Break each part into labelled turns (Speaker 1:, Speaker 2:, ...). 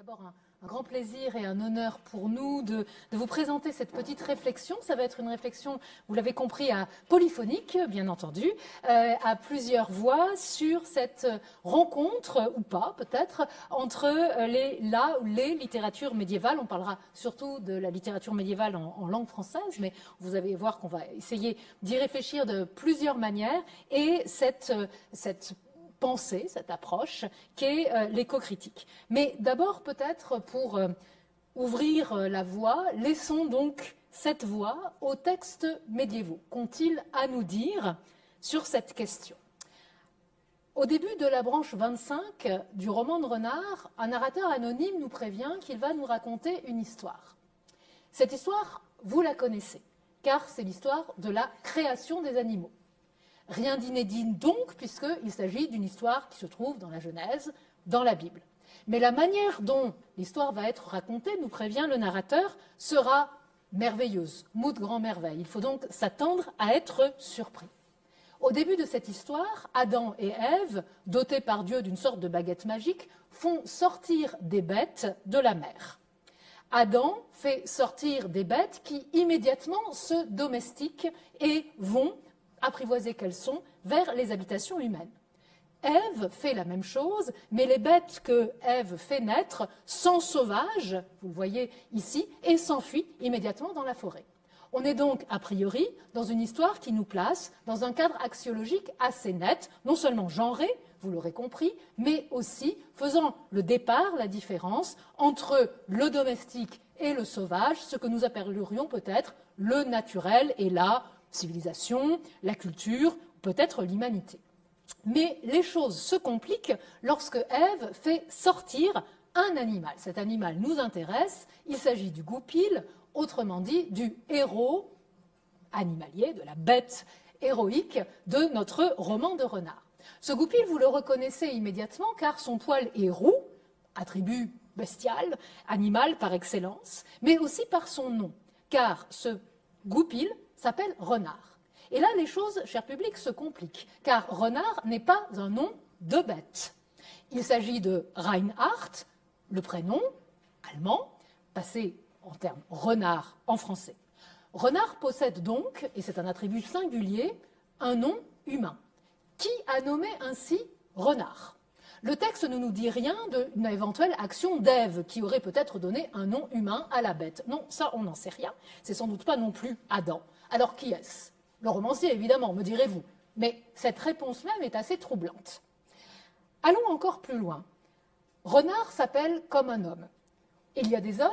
Speaker 1: D'abord, un grand plaisir et un honneur pour nous de vous présenter cette petite réflexion. Ça va être une réflexion, vous l'avez compris, polyphonique, bien entendu, à plusieurs voix sur cette rencontre, ou pas peut-être, entre les littératures médiévales. On parlera surtout de la littérature médiévale en langue française, mais vous allez voir qu'on va essayer d'y réfléchir de plusieurs manières. Et cette pensée, cette approche, qu'est l'éco-critique. Mais d'abord, peut-être, pour ouvrir la voie, laissons donc cette voie aux textes médiévaux. Qu'ont-ils à nous dire sur cette question ? Au début de la branche 25 du roman de Renard, un narrateur anonyme nous prévient qu'il va nous raconter une histoire. Cette histoire, vous la connaissez, car c'est l'histoire de la création des animaux. Rien d'inédit donc, puisqu'il s'agit d'une histoire qui se trouve dans la Genèse, dans la Bible. Mais la manière dont l'histoire va être racontée, nous prévient le narrateur, sera merveilleuse, mot de grand merveille. Il faut donc s'attendre à être surpris. Au début de cette histoire, Adam et Ève, dotés par Dieu d'une sorte de baguette magique, font sortir des bêtes de la mer. Adam fait sortir des bêtes qui immédiatement se domestiquent et vont, apprivoisées qu'elles sont, vers les habitations humaines. Ève fait la même chose, mais les bêtes que Ève fait naître sont sauvages, vous le voyez ici, et s'enfuient immédiatement dans la forêt. On est donc, a priori, dans une histoire qui nous place dans un cadre axiologique assez net, non seulement genré, vous l'aurez compris, mais aussi faisant le départ, la différence entre le domestique et le sauvage, ce que nous appellerions peut-être le naturel et la civilisation, la culture, peut-être l'humanité. Mais les choses se compliquent lorsque Ève fait sortir un animal. Cet animal nous intéresse, il s'agit du goupil, autrement dit du héros animalier, de la bête héroïque de notre roman de Renard. Ce goupil, vous le reconnaissez immédiatement car son poil est roux, attribut bestial, animal par excellence, mais aussi par son nom, car ce goupil s'appelle Renard. Et là, les choses, cher public, se compliquent, car Renard n'est pas un nom de bête. Il s'agit de Reinhard, le prénom allemand, passé en termes renard en français. Renard possède donc, et c'est un attribut singulier, un nom humain. Qui a nommé ainsi Renard ? Le texte ne nous dit rien d'une éventuelle action d'Ève qui aurait peut-être donné un nom humain à la bête. Non, ça, on n'en sait rien. C'est sans doute pas non plus Adam. Alors qui est-ce ? Le romancier, évidemment, me direz-vous. Mais cette réponse même est assez troublante. Allons encore plus loin. Renard s'appelle comme un homme. Il y a des hommes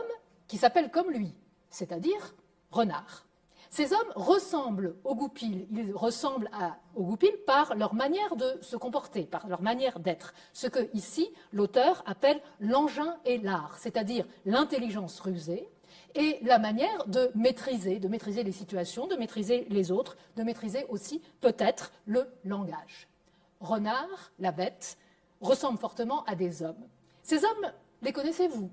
Speaker 1: qui s'appellent comme lui, c'est-à-dire Renard. Ces hommes ressemblent au goupil. Ils ressemblent au goupil par leur manière de se comporter, par leur manière d'être. Ce que, ici, l'auteur appelle l'engin et l'art, c'est-à-dire l'intelligence rusée, et la manière de maîtriser les situations, de maîtriser les autres, de maîtriser aussi peut-être le langage. Renard, la bête, ressemble fortement à des hommes. Ces hommes, les connaissez-vous ?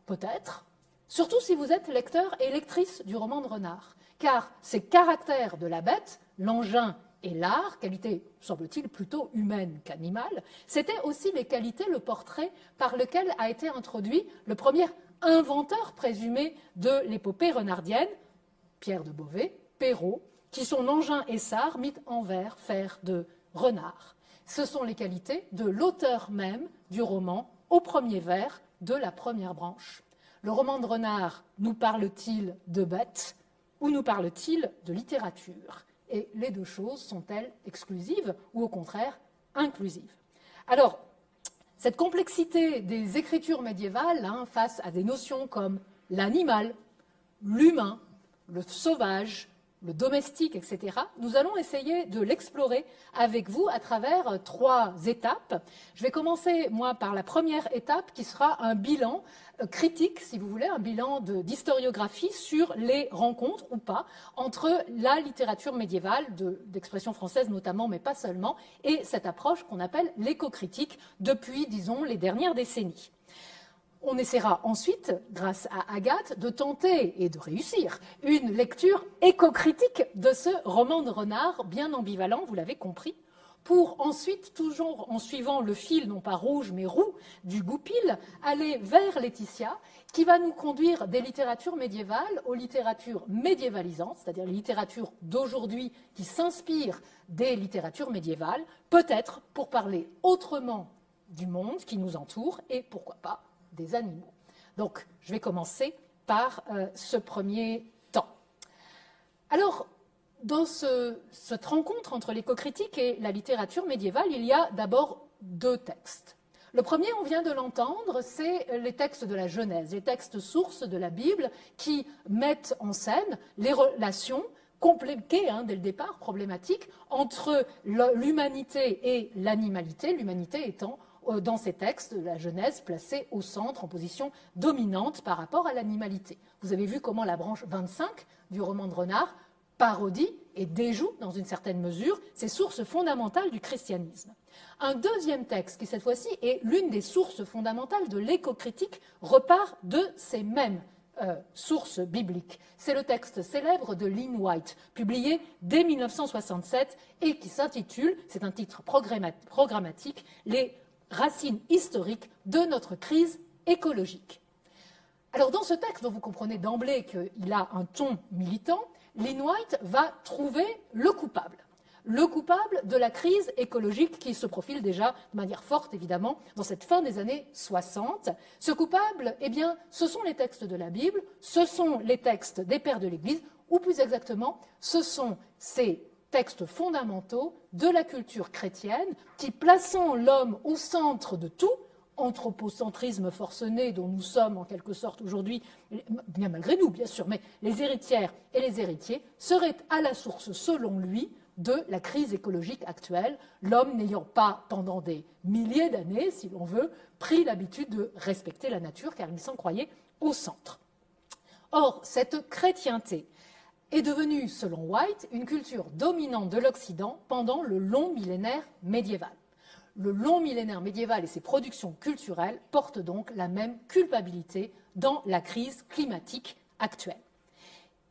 Speaker 1: Peut-être, surtout si vous êtes lecteur et lectrice du roman de Renard, car ces caractères de la bête, l'engin et l'art, qualité, semble-t-il, plutôt humaine qu'animale, c'étaient aussi les qualités, le portrait par lequel a été introduit le premier inventeur présumé de l'épopée renardienne, Pierre de Beauvais, Perrault, qui son engin essart mit en vers faire de renard. Ce sont les qualités de l'auteur même du roman au premier vers de la première branche. Le roman de Renard nous parle-t-il de bêtes ou nous parle-t-il de littérature ? Et les deux choses sont-elles exclusives ou au contraire inclusives ? Alors, cette complexité des écritures médiévales face à des notions comme l'animal, l'humain, le sauvage, le domestique, etc., nous allons essayer de l'explorer avec vous à travers 3 étapes. Je vais commencer, moi, par la première étape qui sera un bilan critique, si vous voulez, un bilan d'historiographie sur les rencontres ou pas entre la littérature médiévale, d'expression française notamment, mais pas seulement, et cette approche qu'on appelle l'éco-critique depuis, disons, les dernières décennies. On essaiera ensuite, grâce à Agathe, de tenter et de réussir une lecture éco-critique de ce roman de Renard, bien ambivalent, vous l'avez compris, pour ensuite, toujours en suivant le fil, non pas rouge mais roux, du Goupil, aller vers Laetitia, qui va nous conduire des littératures médiévales aux littératures médiévalisantes, c'est-à-dire les littératures d'aujourd'hui qui s'inspirent des littératures médiévales, peut-être pour parler autrement du monde qui nous entoure et, pourquoi pas, des animaux. Donc, je vais commencer par ce premier temps. Alors, dans cette rencontre entre l'éco-critique et la littérature médiévale, il y a d'abord deux textes. Le premier, on vient de l'entendre, c'est les textes de la Genèse, les textes sources de la Bible qui mettent en scène les relations compliquées, dès le départ, problématiques, entre l'humanité et l'animalité, l'humanité étant, dans ces textes de la Genèse, placée au centre, en position dominante par rapport à l'animalité. Vous avez vu comment la branche 25 du roman de Renard parodie et déjoue, dans une certaine mesure, ces sources fondamentales du christianisme. Un deuxième texte, qui cette fois-ci est l'une des sources fondamentales de l'éco-critique, repart de ces mêmes sources bibliques. C'est le texte célèbre de Lynn White, publié dès 1967 et qui s'intitule, c'est un titre programmatique, « Les racines historiques de notre crise écologique ». Alors dans ce texte, dont vous comprenez d'emblée qu'il a un ton militant, Lynn White va trouver le coupable de la crise écologique qui se profile déjà de manière forte, évidemment, dans cette fin des années 60. Ce coupable, eh bien, ce sont les textes de la Bible, ce sont les textes des pères de l'Église, ou plus exactement, ce sont ces textes fondamentaux de la culture chrétienne qui, plaçant l'homme au centre de tout, anthropocentrisme forcené dont nous sommes en quelque sorte aujourd'hui, bien malgré nous bien sûr, mais les héritières et les héritiers seraient à la source, selon lui, de la crise écologique actuelle, l'homme n'ayant pas, pendant des milliers d'années, si l'on veut, pris l'habitude de respecter la nature car il s'en croyait au centre. Or, cette chrétienté est devenue, selon White, une culture dominante de l'Occident pendant le long millénaire médiéval. Le long millénaire médiéval et ses productions culturelles portent donc la même culpabilité dans la crise climatique actuelle.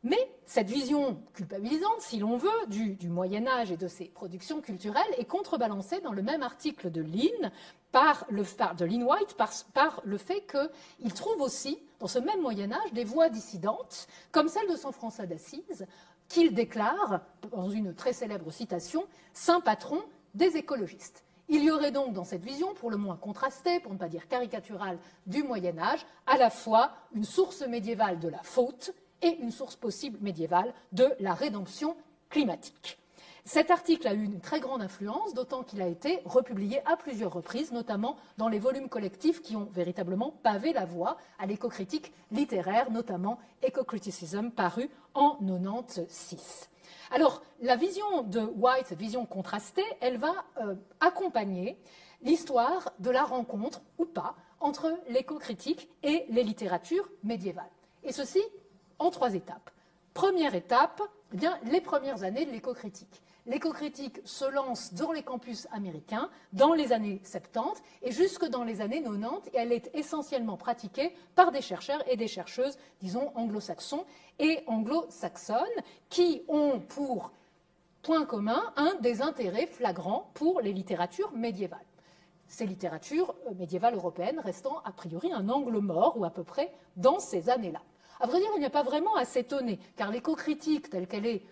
Speaker 1: Mais cette vision culpabilisante, si l'on veut, du Moyen-Âge et de ses productions culturelles est contrebalancée dans le même article de Lynn White par le fait qu'il trouve aussi, dans ce même Moyen-Âge, des voix dissidentes, comme celle de saint François d'Assise, qu'il déclare, dans une très célèbre citation, « saint patron des écologistes ». Il y aurait donc dans cette vision, pour le moins contrastée, pour ne pas dire caricaturale, du Moyen-Âge, à la fois une source médiévale de la faute et une source possible médiévale de la rédemption climatique. Cet article a eu une très grande influence, d'autant qu'il a été republié à plusieurs reprises, notamment dans les volumes collectifs qui ont véritablement pavé la voie à l'éco-critique littéraire, notamment Eco-Criticism, paru en 1996. Alors, la vision de White, cette vision contrastée, elle va accompagner l'histoire de la rencontre, ou pas, entre l'éco-critique et les littératures médiévales. Et ceci en 3 étapes. Première étape, eh bien, les premières années de l'éco-critique. L'éco-critique se lance dans les campus américains dans les années 70 et jusque dans les années 90, et elle est essentiellement pratiquée par des chercheurs et des chercheuses, disons, anglo-saxons et anglo-saxonnes, qui ont pour point commun un des intérêts flagrants pour les littératures médiévales. Ces littératures médiévales européennes restant a priori un angle mort, ou à peu près, dans ces années-là. À vrai dire, il n'y a pas vraiment à s'étonner, car l'éco-critique telle qu'elle est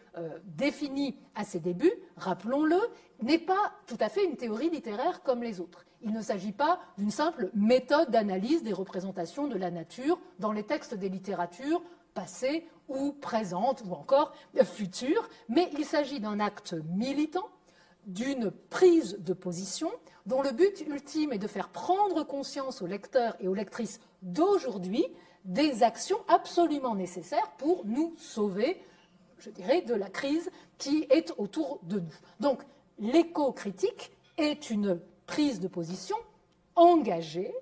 Speaker 1: définie à ses débuts, rappelons-le, n'est pas tout à fait une théorie littéraire comme les autres. Il ne s'agit pas d'une simple méthode d'analyse des représentations de la nature dans les textes des littératures passées ou présentes ou encore futures, mais il s'agit d'un acte militant, d'une prise de position dont le but ultime est de faire prendre conscience aux lecteurs et aux lectrices d'aujourd'hui des actions absolument nécessaires pour nous sauver, je dirais, de la crise qui est autour de nous. Donc, l'éco-critique est une prise de position engagée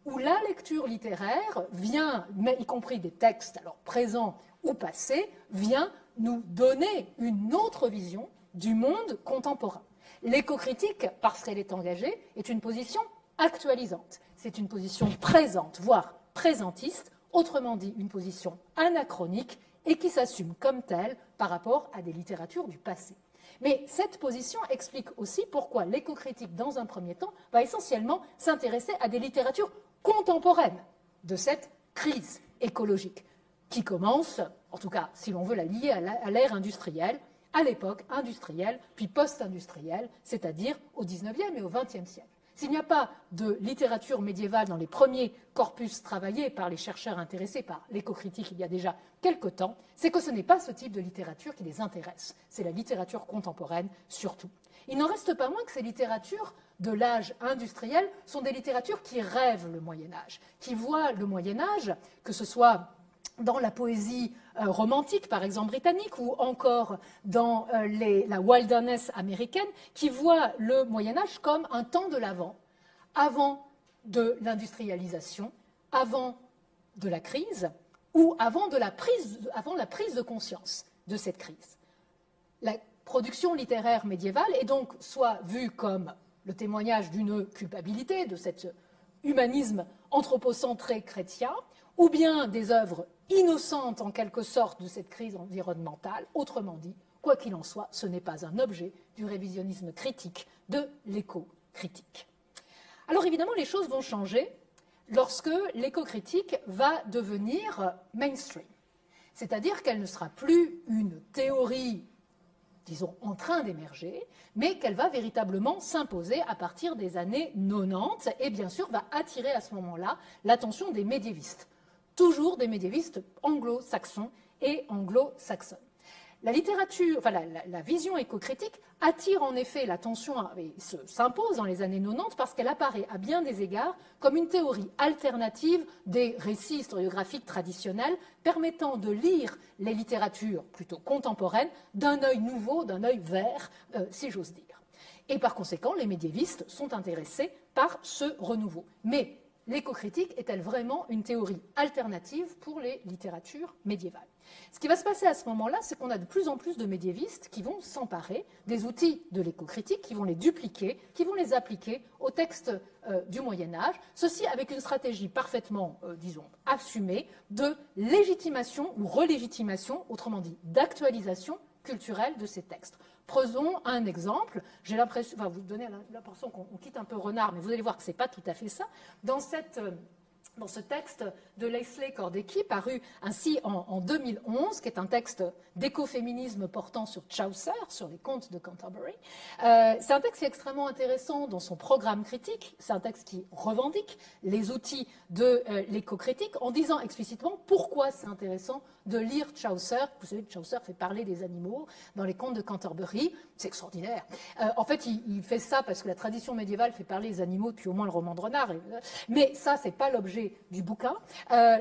Speaker 1: où la lecture littéraire vient, y compris des textes alors présents ou passés, vient nous donner une autre vision du monde contemporain. L'éco-critique, parce qu'elle est engagée, est une position actualisante. C'est une position présente, voire présentiste, autrement dit une position anachronique et qui s'assume comme telle par rapport à des littératures du passé. Mais cette position explique aussi pourquoi l'éco-critique, dans un premier temps, va essentiellement s'intéresser à des littératures contemporaines de cette crise écologique, qui commence, en tout cas si l'on veut la lier à l'ère industrielle, à l'époque industrielle, puis post-industrielle, c'est-à-dire au XIXe et au XXe siècle. S'il n'y a pas de littérature médiévale dans les premiers corpus travaillés par les chercheurs intéressés par l'éco-critique il y a déjà quelque temps, c'est que ce n'est pas ce type de littérature qui les intéresse. C'est la littérature contemporaine surtout. Il n'en reste pas moins que ces littératures de l'âge industriel sont des littératures qui rêvent le Moyen-Âge, qui voient le Moyen-Âge, que ce soit dans la poésie romantique, par exemple britannique, ou encore dans la wilderness américaine, qui voit le Moyen-Âge comme un temps de l'avant, avant de l'industrialisation, avant de la crise, ou avant la prise de conscience de cette crise. La production littéraire médiévale est donc soit vue comme le témoignage d'une culpabilité, de cet humanisme anthropocentré chrétien, ou bien des œuvres innocentes en quelque sorte de cette crise environnementale. Autrement dit, quoi qu'il en soit, ce n'est pas un objet du révisionnisme critique, de l'éco-critique. Alors évidemment, les choses vont changer lorsque l'éco-critique va devenir mainstream. C'est-à-dire qu'elle ne sera plus une théorie, disons, en train d'émerger, mais qu'elle va véritablement s'imposer à partir des années 90 et bien sûr va attirer à ce moment-là l'attention des médiévistes. Toujours des médiévistes anglo-saxons et anglo-saxonnes. La littérature, enfin la vision éco-critique attire en effet l'attention et s'impose dans les années 90 parce qu'elle apparaît à bien des égards comme une théorie alternative des récits historiographiques traditionnels permettant de lire les littératures plutôt contemporaines d'un œil nouveau, d'un œil vert, si j'ose dire. Et par conséquent, les médiévistes sont intéressés par ce renouveau. Mais l'éco-critique est-elle vraiment une théorie alternative pour les littératures médiévales? Ce qui va se passer à ce moment-là, c'est qu'on a de plus en plus de médiévistes qui vont s'emparer des outils de l'éco-critique, qui vont les dupliquer, qui vont les appliquer aux textes du Moyen-Âge, ceci avec une stratégie parfaitement, disons, assumée de légitimation ou relégitimation, autrement dit d'actualisation culturelle de ces textes. Prenons un exemple. J'ai l'impression, enfin, vous donnez l'impression qu'on quitte un peu Renard, mais vous allez voir que ce n'est pas tout à fait ça. Dans ce texte de Leslie Kordecki, paru ainsi en 2011, qui est un texte d'écoféminisme portant sur Chaucer, sur les contes de Canterbury. C'est un texte qui est extrêmement intéressant dans son programme critique. C'est un texte qui revendique les outils de l'éco-critique en disant explicitement pourquoi c'est intéressant de lire Chaucer. Vous savez que Chaucer fait parler des animaux dans les contes de Canterbury. C'est extraordinaire. En fait, il fait ça parce que la tradition médiévale fait parler les animaux depuis au moins le roman de Renard. Mais ça, c'est pas l'objet du bouquin.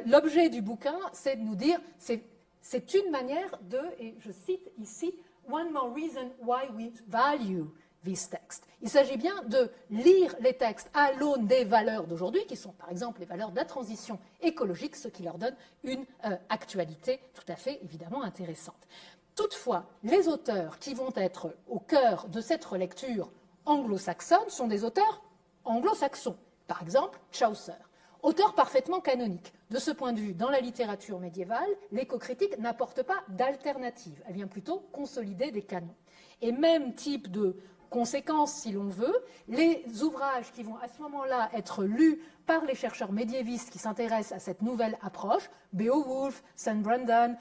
Speaker 1: L'objet du bouquin, c'est de nous dire, c'est une manière de, et je cite ici, one more reason why we value this text. Il s'agit bien de lire les textes à l'aune des valeurs d'aujourd'hui, qui sont par exemple les valeurs de la transition écologique, ce qui leur donne une actualité tout à fait évidemment intéressante. Toutefois, les auteurs qui vont être au cœur de cette relecture anglo-saxonne sont des auteurs anglo-saxons. Par exemple, Chaucer. Auteur parfaitement canonique. De ce point de vue, dans la littérature médiévale, l'éco-critique n'apporte pas d'alternative. Elle vient plutôt consolider des canons. Et même type de conséquence, si l'on veut, les ouvrages qui vont à ce moment-là être lus par les chercheurs médiévistes qui s'intéressent à cette nouvelle approche, Beowulf, St. Brendan,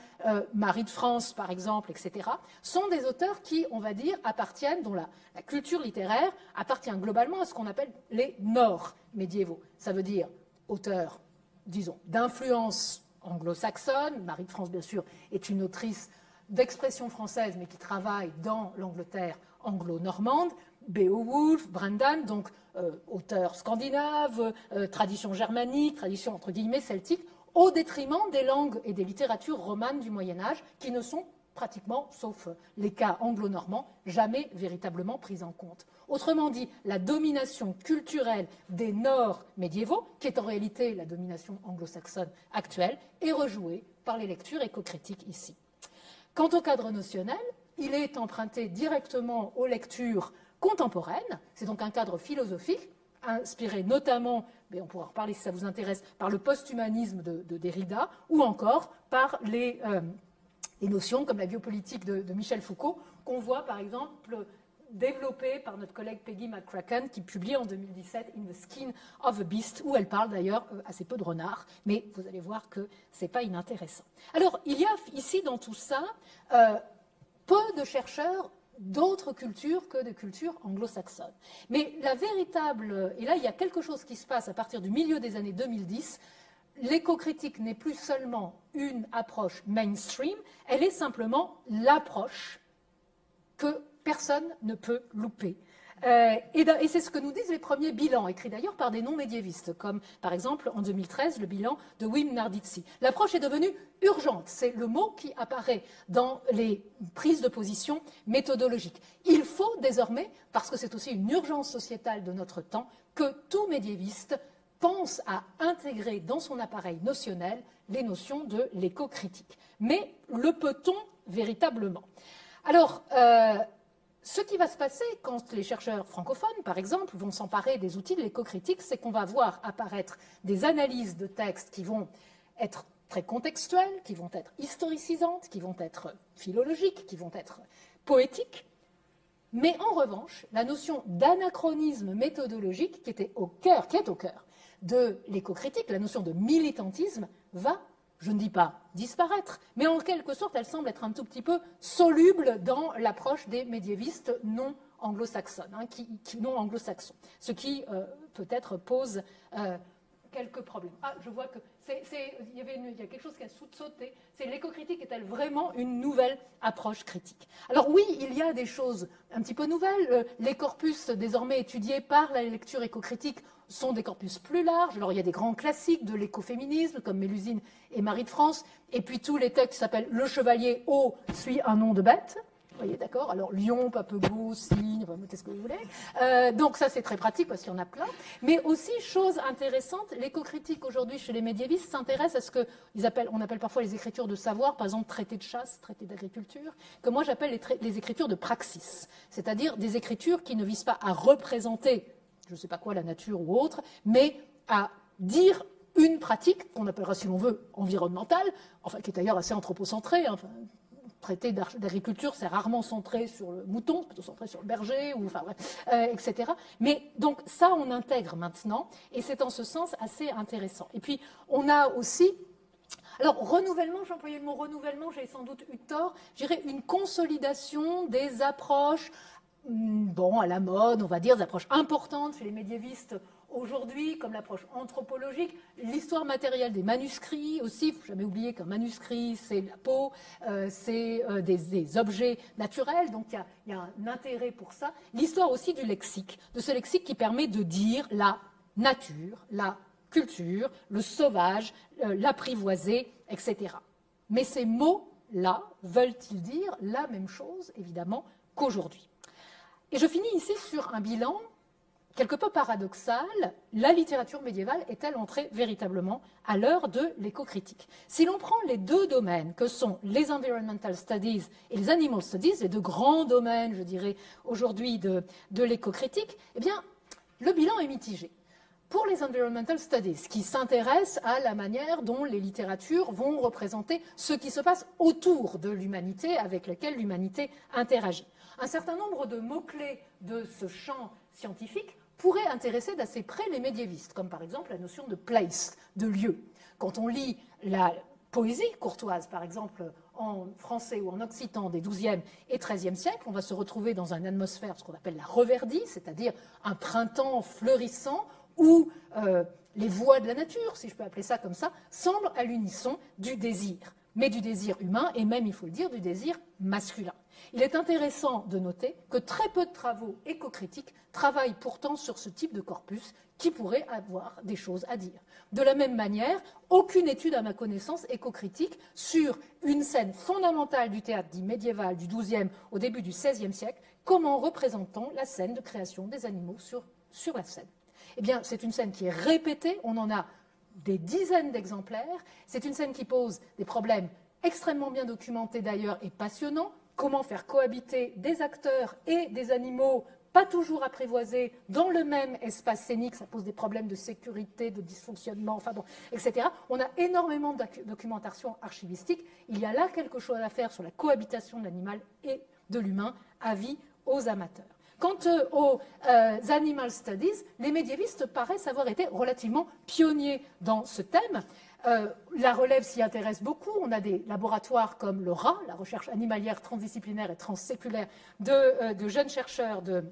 Speaker 1: Marie de France, par exemple, etc., sont des auteurs qui, on va dire, appartiennent, dont la culture littéraire appartient globalement à ce qu'on appelle les Nords médiévaux. Ça veut dire auteurs, disons, d'influence anglo-saxonne. Marie de France, bien sûr, est une autrice d'expression française, mais qui travaille dans l'Angleterre anglo-normande. Beowulf, Brendan, donc auteurs scandinaves, tradition germanique, tradition entre guillemets celtique, au détriment des langues et des littératures romanes du Moyen-Âge, qui ne sont pratiquement, sauf les cas anglo-normands, jamais véritablement prises en compte. Autrement dit, la domination culturelle des Nords médiévaux, qui est en réalité la domination anglo-saxonne actuelle, est rejouée par les lectures éco-critiques ici. Quant au cadre notionnel, il est emprunté directement aux lectures contemporaines. C'est donc un cadre philosophique, inspiré notamment, mais on pourra en reparler si ça vous intéresse, par le post-humanisme de Derrida, ou encore par les notions comme la biopolitique de Michel Foucault, qu'on voit par exemple développée par notre collègue Peggy McCracken, qui publie en 2017 In the Skin of a Beast, où elle parle d'ailleurs assez peu de renards, mais vous allez voir que ce n'est pas inintéressant. Alors, il y a ici dans tout ça peu de chercheurs d'autres cultures que de cultures anglo-saxonnes. Mais la véritable, et là il y a quelque chose qui se passe à partir du milieu des années 2010, l'éco-critique n'est plus seulement une approche mainstream, elle est simplement l'approche que personne ne peut louper. Et c'est ce que nous disent les premiers bilans, écrits d'ailleurs par des non-médiévistes, comme par exemple en 2013 le bilan de Wim Nardizzi. L'approche est devenue urgente, c'est le mot qui apparaît dans les prises de position méthodologiques. Il faut désormais, parce que c'est aussi une urgence sociétale de notre temps, que tout médiéviste pense à intégrer dans son appareil notionnel les notions de l'éco-critique. Mais le peut-on véritablement ? Alors, ce qui va se passer quand les chercheurs francophones, par exemple, vont s'emparer des outils de l'éco-critique, c'est qu'on va voir apparaître des analyses de textes qui vont être très contextuelles, qui vont être historicisantes, qui vont être philologiques, qui vont être poétiques. Mais en revanche, la notion d'anachronisme méthodologique qui est au cœur de l'éco-critique, la notion de militantisme, va, je ne dis pas disparaître, mais en quelque sorte, elle semble être un tout petit peu soluble dans l'approche des médiévistes non anglo-saxonnes, non anglo-saxons, ce qui peut-être pose quelques problèmes. Ah, je vois que il y a quelque chose qui a sauté. C'est l'éco-critique est-elle vraiment une nouvelle approche critique? Alors oui, il y a des choses un petit peu nouvelles. Les corpus désormais étudiés par la lecture éco-critique sont des corpus plus larges. Alors il y a des grands classiques de l'écoféminisme comme Mélusine et Marie de France, et puis tous les textes qui s'appellent Le Chevalier O suit un nom de bête. Vous voyez, d'accord? Alors, lion, papegot, cygne, mettez ce que vous voulez. Donc, ça, c'est très pratique parce qu'il y en a plein. Mais aussi, chose intéressante, l'éco-critique aujourd'hui chez les médiévistes s'intéresse à ce qu'on appelle parfois les écritures de savoir, par exemple, traité de chasse, traité d'agriculture, que moi j'appelle les écritures de praxis. C'est-à-dire des écritures qui ne visent pas à représenter, je ne sais pas quoi, la nature ou autre, mais à dire une pratique qu'on appellera, si l'on veut, environnementale, enfin, qui est d'ailleurs assez anthropocentrée, enfin, traité d'agriculture, c'est rarement centré sur le mouton, c'est plutôt centré sur le berger, ou, enfin, etc. Mais donc ça, on intègre maintenant, et c'est en ce sens assez intéressant. Et puis, on a aussi... Alors, renouvellement, j'ai employé le mot renouvellement, j'ai sans doute eu tort, je dirais une consolidation des approches, bon, à la mode, on va dire, des approches importantes chez les médiévistes aujourd'hui, comme l'approche anthropologique, l'histoire matérielle des manuscrits aussi. Il ne faut jamais oublier qu'un manuscrit, c'est la peau, c'est des objets naturels, donc il y a un intérêt pour ça. L'histoire aussi du lexique, de ce lexique qui permet de dire la nature, la culture, le sauvage, l'apprivoisé, etc. Mais ces mots-là veulent-ils dire la même chose, évidemment, qu'aujourd'hui? Et je finis ici sur un bilan quelque peu paradoxal. La littérature médiévale est-elle entrée véritablement à l'heure de l'éco-critique? Si l'on prend les deux domaines que sont les environmental studies et les animal studies, les deux grands domaines, je dirais, aujourd'hui de l'éco-critique, eh bien, le bilan est mitigé. Pour les environmental studies, qui s'intéressent à la manière dont les littératures vont représenter ce qui se passe autour de l'humanité, avec lequel l'humanité interagit. Un certain nombre de mots-clés de ce champ scientifique pourraient intéresser d'assez près les médiévistes, comme par exemple la notion de place, de lieu. Quand on lit la poésie courtoise, par exemple en français ou en occitan des XIIe et XIIIe siècles, on va se retrouver dans une atmosphère, ce qu'on appelle la reverdie, c'est-à-dire un printemps fleurissant où les voix de la nature, si je peux appeler ça comme ça, semblent à l'unisson du désir, mais du désir humain et même, il faut le dire, du désir masculin. Il est intéressant de noter que très peu de travaux éco-critiques travaillent pourtant sur ce type de corpus qui pourrait avoir des choses à dire. De la même manière, aucune étude, à ma connaissance, éco-critique sur une scène fondamentale du théâtre dit médiéval du XIIe au début du XVIe siècle, comment représentons la scène de création des animaux sur la scène. Eh bien, c'est une scène qui est répétée, on en a des dizaines d'exemplaires, c'est une scène qui pose des problèmes extrêmement bien documentés d'ailleurs et passionnants. Comment faire cohabiter des acteurs et des animaux pas toujours apprivoisés dans le même espace scénique, ça pose des problèmes de sécurité, de dysfonctionnement, enfin bon, etc. On a énormément de documentation archivistique. Il y a là quelque chose à faire sur la cohabitation de l'animal et de l'humain, avis aux amateurs. Quant aux animal studies, les médiévistes paraissent avoir été relativement pionniers dans ce thème. La relève s'y intéresse beaucoup. On a des laboratoires comme le RAT, la recherche animalière transdisciplinaire et transséculaire de jeunes chercheurs de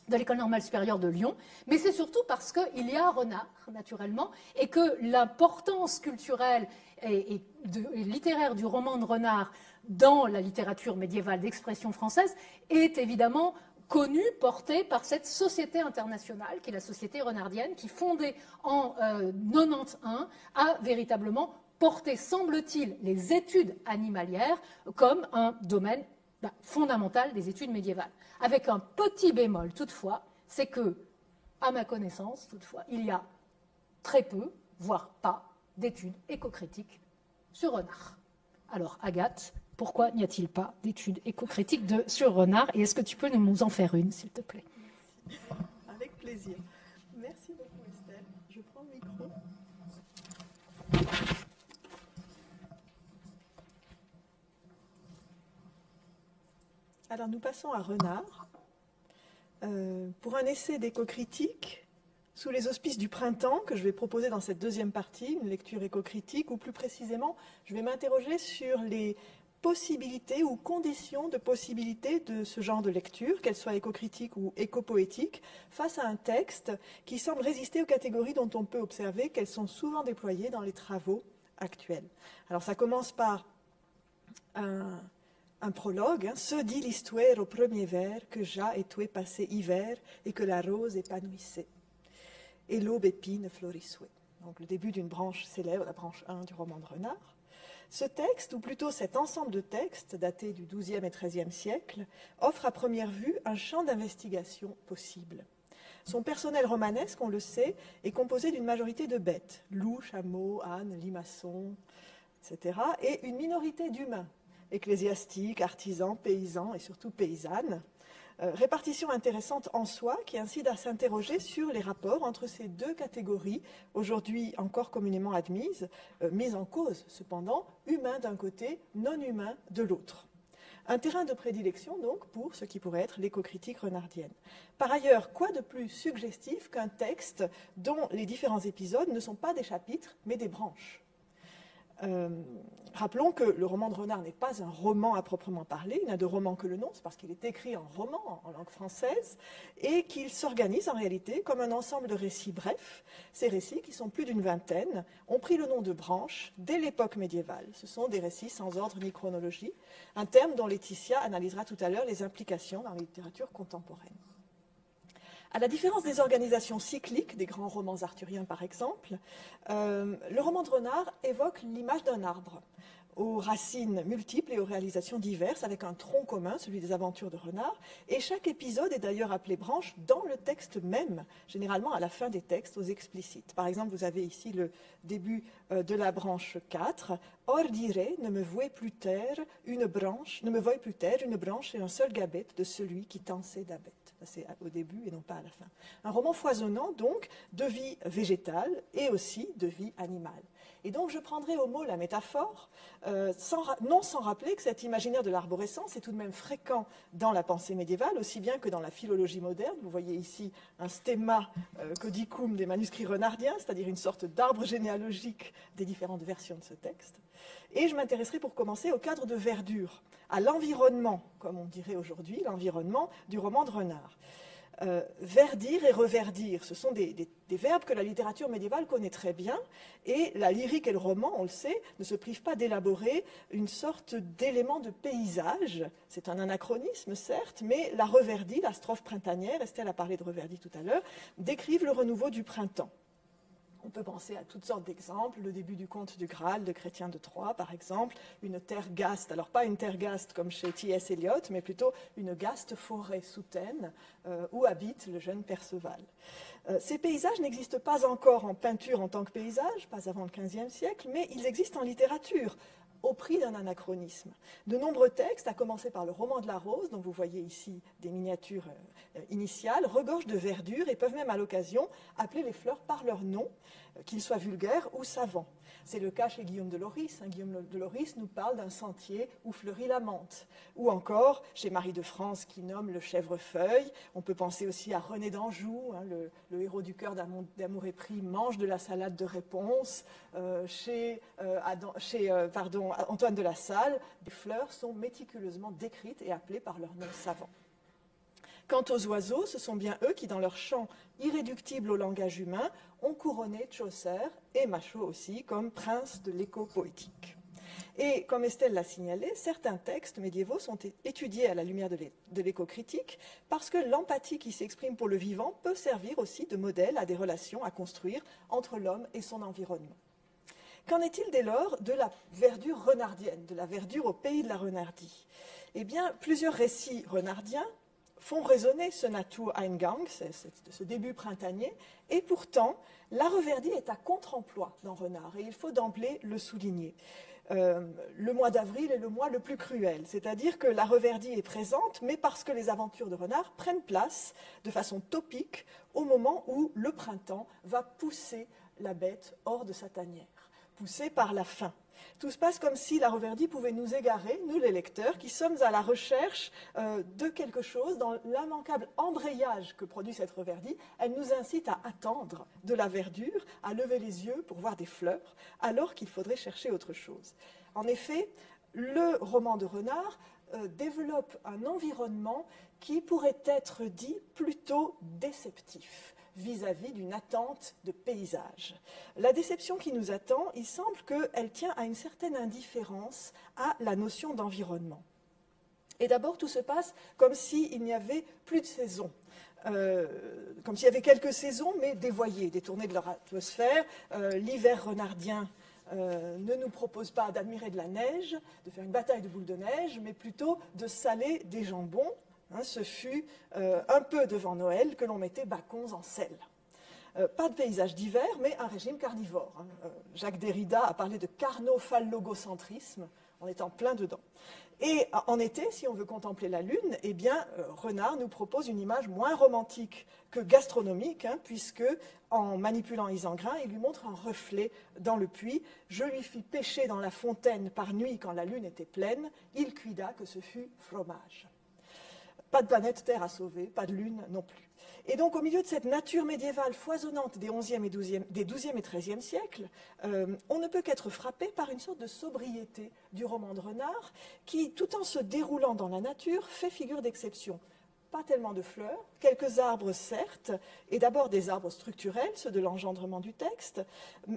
Speaker 1: l'École normale supérieure de Lyon, mais c'est surtout parce qu'il y a Renard, naturellement, et que l'importance culturelle et littéraire du roman de Renard dans la littérature médiévale d'expression française est évidemment connue, portée par cette société internationale, qui est la Société renardienne, qui, fondée en 91, a véritablement porté, semble-t-il, les études animalières comme un domaine fondamental des études médiévales. Avec un petit bémol, toutefois, c'est que, à ma connaissance, toutefois, il y a très peu, voire pas, d'études écocritiques sur Renard. Alors, Agathe, pourquoi n'y a-t-il pas d'études écocritiques sur Renard? Et est-ce que tu peux nous en faire une, s'il te plaît?
Speaker 2: Merci. Avec plaisir. Merci beaucoup, Estelle. Je prends le micro. Alors, nous passons à Renard pour un essai d'éco-critique sous les auspices du printemps que je vais proposer dans cette deuxième partie, une lecture éco-critique, ou plus précisément, je vais m'interroger sur les possibilités ou conditions de possibilité de ce genre de lecture, qu'elle soit éco-critique ou éco-poétique, face à un texte qui semble résister aux catégories dont on peut observer qu'elles sont souvent déployées dans les travaux actuels. Alors, ça commence par un prologue, Se dit l'histoire au premier vers que Ja et Toué passé hiver et que la rose épanouissait. Et l'aube épine florissait. Donc le début d'une branche célèbre, la branche 1 du roman de Renard. Ce texte, ou plutôt cet ensemble de textes datés du XIIe et XIIIe siècle, offre à première vue un champ d'investigation possible. Son personnel romanesque, on le sait, est composé d'une majorité de bêtes, loups, chameaux, ânes, limaçons, etc., et une minorité d'humains, ecclésiastiques, artisans, paysans et surtout paysannes. Répartition intéressante en soi qui incite à s'interroger sur les rapports entre ces deux catégories, aujourd'hui encore communément admises, mises en cause cependant, humains d'un côté, non humains de l'autre. Un terrain de prédilection donc pour ce qui pourrait être l'éco-critique renardienne. Par ailleurs, quoi de plus suggestif qu'un texte dont les différents épisodes ne sont pas des chapitres mais des branches? Rappelons que le roman de Renard n'est pas un roman à proprement parler, il n'a de roman que le nom, c'est parce qu'il est écrit en roman, en langue française, et qu'il s'organise en réalité comme un ensemble de récits brefs. Ces récits, qui sont plus d'une vingtaine, ont pris le nom de branches dès l'époque médiévale. Ce sont des récits sans ordre ni chronologie, un terme dont Laetitia analysera tout à l'heure les implications dans la littérature contemporaine. À la différence des organisations cycliques, des grands romans arthuriens par exemple, le roman de Renard évoque l'image d'un arbre, aux racines multiples et aux réalisations diverses, avec un tronc commun, celui des aventures de Renard, et chaque épisode est d'ailleurs appelé branche dans le texte même, généralement à la fin des textes, aux explicites. Par exemple, vous avez ici le début de la branche 4, « Or dirait, ne me voie plus taire une branche, et un seul gabet de celui qui tensait d'abet. » C'est au début et non pas à la fin. Un roman foisonnant, donc, de vie végétale et aussi de vie animale. Et donc, je prendrai au mot la métaphore, non sans rappeler que cet imaginaire de l'arborescence est tout de même fréquent dans la pensée médiévale, aussi bien que dans la philologie moderne. Vous voyez ici un stemma codicum des manuscrits renardiens, c'est-à-dire une sorte d'arbre généalogique des différentes versions de ce texte. Et je m'intéresserai pour commencer au cadre de verdure, à l'environnement, comme on dirait aujourd'hui, l'environnement du roman de Renard. Verdir et reverdir, ce sont des verbes que la littérature médiévale connaît très bien, et la lyrique et le roman, on le sait, ne se privent pas d'élaborer une sorte d'élément de paysage. C'est un anachronisme, certes, mais la reverdie, la strophe printanière, Estelle a parlé de reverdie tout à l'heure, décrivent le renouveau du printemps. On peut penser à toutes sortes d'exemples, le début du conte du Graal de Chrétien de Troyes, par exemple, une terre gaste, alors pas une terre gaste comme chez T.S. Eliot, mais plutôt une gaste forêt souterraine où habite le jeune Perceval. Ces paysages n'existent pas encore en peinture en tant que paysage, pas avant le XVe siècle, mais ils existent en littérature, au prix d'un anachronisme. De nombreux textes, à commencer par le roman de la Rose, dont vous voyez ici des miniatures initiales, regorgent de verdure et peuvent même à l'occasion appeler les fleurs par leur nom, qu'ils soient vulgaires ou savants. C'est le cas chez Guillaume de Loris. Guillaume de Loris nous parle d'un sentier où fleurit la menthe. Ou encore chez Marie de France qui nomme le chèvrefeuille. On peut penser aussi à René d'Anjou, le héros du cœur d'amour épris, mange de la salade de réponse. Chez Antoine de La Salle, les fleurs sont méticuleusement décrites et appelées par leur nom savant. Quant aux oiseaux, ce sont bien eux qui, dans leur chant irréductible au langage humain, ont couronné Chaucer et Machaut aussi comme princes de l'écho poétique. Et comme Estelle l'a signalé, certains textes médiévaux sont étudiés à la lumière de l'écho critique parce que l'empathie qui s'exprime pour le vivant peut servir aussi de modèle à des relations à construire entre l'homme et son environnement. Qu'en est-il dès lors de la verdure renardienne, de la verdure au pays de la renardie ? Eh bien, plusieurs récits renardiens font résonner ce Natureingang, ce début printanier, et pourtant, la reverdie est à contre-emploi dans Renard, et il faut d'emblée le souligner. Le mois d'avril est le mois le plus cruel, c'est-à-dire que la reverdie est présente, mais parce que les aventures de Renard prennent place de façon topique au moment où le printemps va pousser la bête hors de sa tanière, poussée par la faim. Tout se passe comme si la reverdie pouvait nous égarer, nous les lecteurs, qui sommes à la recherche de quelque chose dans l'immanquable embrayage que produit cette reverdie. Elle nous incite à attendre de la verdure, à lever les yeux pour voir des fleurs, alors qu'il faudrait chercher autre chose. En effet, le roman de Renard développe un environnement qui pourrait être dit plutôt déceptif vis-à-vis d'une attente de paysage. La déception qui nous attend, il semble qu'elle tient à une certaine indifférence à la notion d'environnement. Et d'abord, tout se passe comme s'il n'y avait plus de saison. Comme s'il y avait quelques saisons, mais dévoyées, détournées de leur atmosphère. L'hiver renardien ne nous propose pas d'admirer de la neige, de faire une bataille de boules de neige, mais plutôt de saler des jambons. Ce fut un peu devant Noël que l'on mettait bacons en sel. Pas de paysage d'hiver, mais un régime carnivore. Jacques Derrida a parlé de carnophallogocentrisme, on est en plein dedans. Et en été, si on veut contempler la Lune, eh bien, Renard nous propose une image moins romantique que gastronomique, puisque, en manipulant Isengrin, il lui montre un reflet dans le puits. Je lui fis pêcher dans la fontaine par nuit quand la Lune était pleine, il cuida que ce fut fromage. Pas de planète Terre à sauver, pas de lune non plus. Et donc, au milieu de cette nature médiévale foisonnante des XIe et XIIIe siècles, on ne peut qu'être frappé par une sorte de sobriété du roman de Renard qui, tout en se déroulant dans la nature, fait figure d'exception. Pas tellement de fleurs, quelques arbres certes, et d'abord des arbres structurels, ceux de l'engendrement du texte.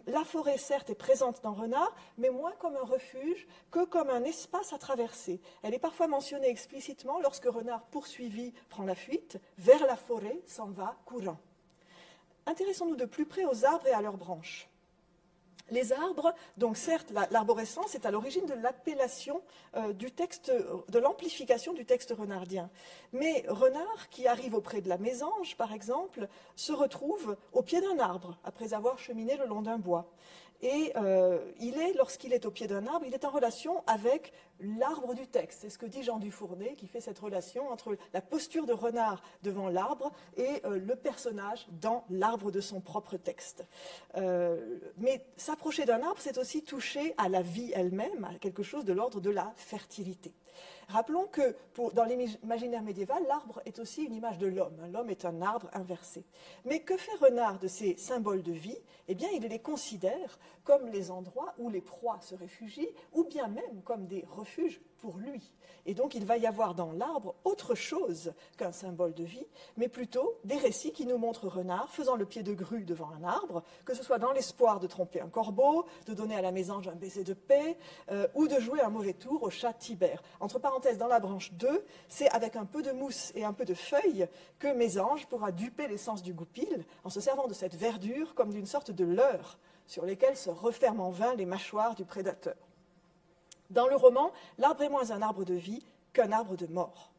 Speaker 2: La forêt certes est présente dans Renard, mais moins comme un refuge que comme un espace à traverser. Elle est parfois mentionnée explicitement lorsque Renard poursuivi prend la fuite, vers la forêt s'en va courant. Intéressons-nous de plus près aux arbres et à leurs branches. Les arbres, donc certes, l'arborescence est à l'origine de l'appellation du texte, de l'amplification du texte renardien. Mais Renard, qui arrive auprès de la mésange, par exemple, se retrouve au pied d'un arbre, après avoir cheminé le long d'un bois. Et lorsqu'il est au pied d'un arbre, il est en relation avec l'arbre du texte. C'est ce que dit Jean Dufournet, qui fait cette relation entre la posture de Renard devant l'arbre et le personnage dans l'arbre de son propre texte. Mais s'approcher d'un arbre, c'est aussi toucher à la vie elle-même, à quelque chose de l'ordre de la fertilité. Rappelons que dans l'imaginaire médiéval, l'arbre est aussi une image de l'homme. L'homme est un arbre inversé. Mais que fait Renard de ces symboles de vie ? Eh bien, il les considère comme les endroits où les proies se réfugient, ou bien même comme des refuges pour lui. Et donc, il va y avoir dans l'arbre autre chose qu'un symbole de vie, mais plutôt des récits qui nous montrent Renard faisant le pied de grue devant un arbre, que ce soit dans l'espoir de tromper un corbeau, de donner à la mésange un baiser de paix, ou de jouer un mauvais tour au chat Tibère. Entre parenthèses, dans la branche 2, c'est avec un peu de mousse et un peu de feuilles que Mésange pourra duper l'essence du goupil, en se servant de cette verdure comme d'une sorte de leurre sur lesquels se referment en vain les mâchoires du prédateur. Dans le roman, l'arbre est moins un arbre de vie qu'un arbre de mort.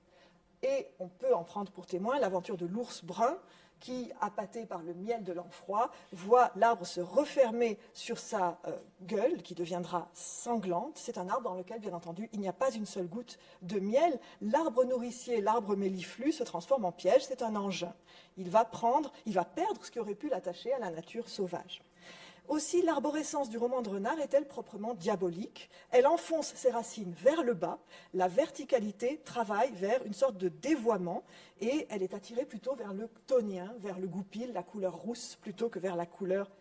Speaker 2: Et on peut en prendre pour témoin l'aventure de l'ours brun, qui, appâté par le miel de l'enfroid, voit l'arbre se refermer sur sa gueule, qui deviendra sanglante. C'est un arbre dans lequel, bien entendu, il n'y a pas une seule goutte de miel. L'arbre nourricier, l'arbre méliflu, se transforme en piège, c'est un engin. Il va perdre ce qui aurait pu l'attacher à la nature sauvage. Aussi, l'arborescence du roman de Renard est-elle proprement diabolique? Elle enfonce ses racines vers le bas, la verticalité travaille vers une sorte de dévoiement, et elle est attirée plutôt vers le tonien, vers le goupil, la couleur rousse, plutôt que vers la couleur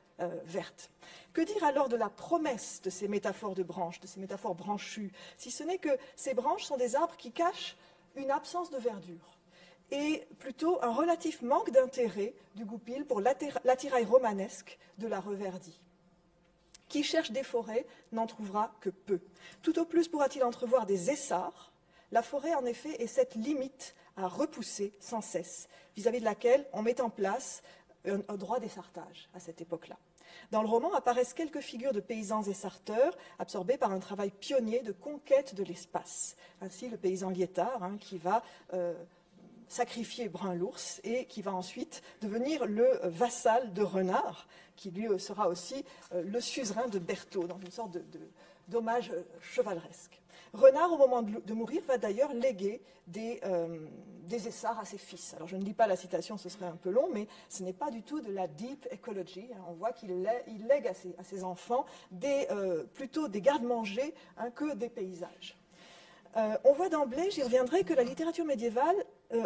Speaker 2: verte. Que dire alors de la promesse de ces métaphores de branches, de ces métaphores branchues, si ce n'est que ces branches sont des arbres qui cachent une absence de verdure et plutôt un relatif manque d'intérêt du goupil pour l'attirail romanesque de la reverdie. Qui cherche des forêts n'en trouvera que peu. Tout au plus pourra-t-il entrevoir des essarts. La forêt, en effet, est cette limite à repousser sans cesse, vis-à-vis de laquelle on met en place un droit d'essartage à cette époque-là. Dans le roman apparaissent quelques figures de paysans essarteurs absorbés par un travail pionnier de conquête de l'espace. Ainsi, le paysan Liétard, qui va sacrifier Brun l'ours et qui va ensuite devenir le vassal de Renard, qui lui sera aussi le suzerain de Berthaud, dans une sorte d'hommage chevaleresque. Renard, au moment de mourir, va d'ailleurs léguer des essarts à ses fils. Alors je ne lis pas la citation, ce serait un peu long, mais ce n'est pas du tout de la deep ecology. On voit qu'il lègue à ses enfants plutôt des garde-manger que des paysages. On voit d'emblée, j'y reviendrai, que la littérature médiévale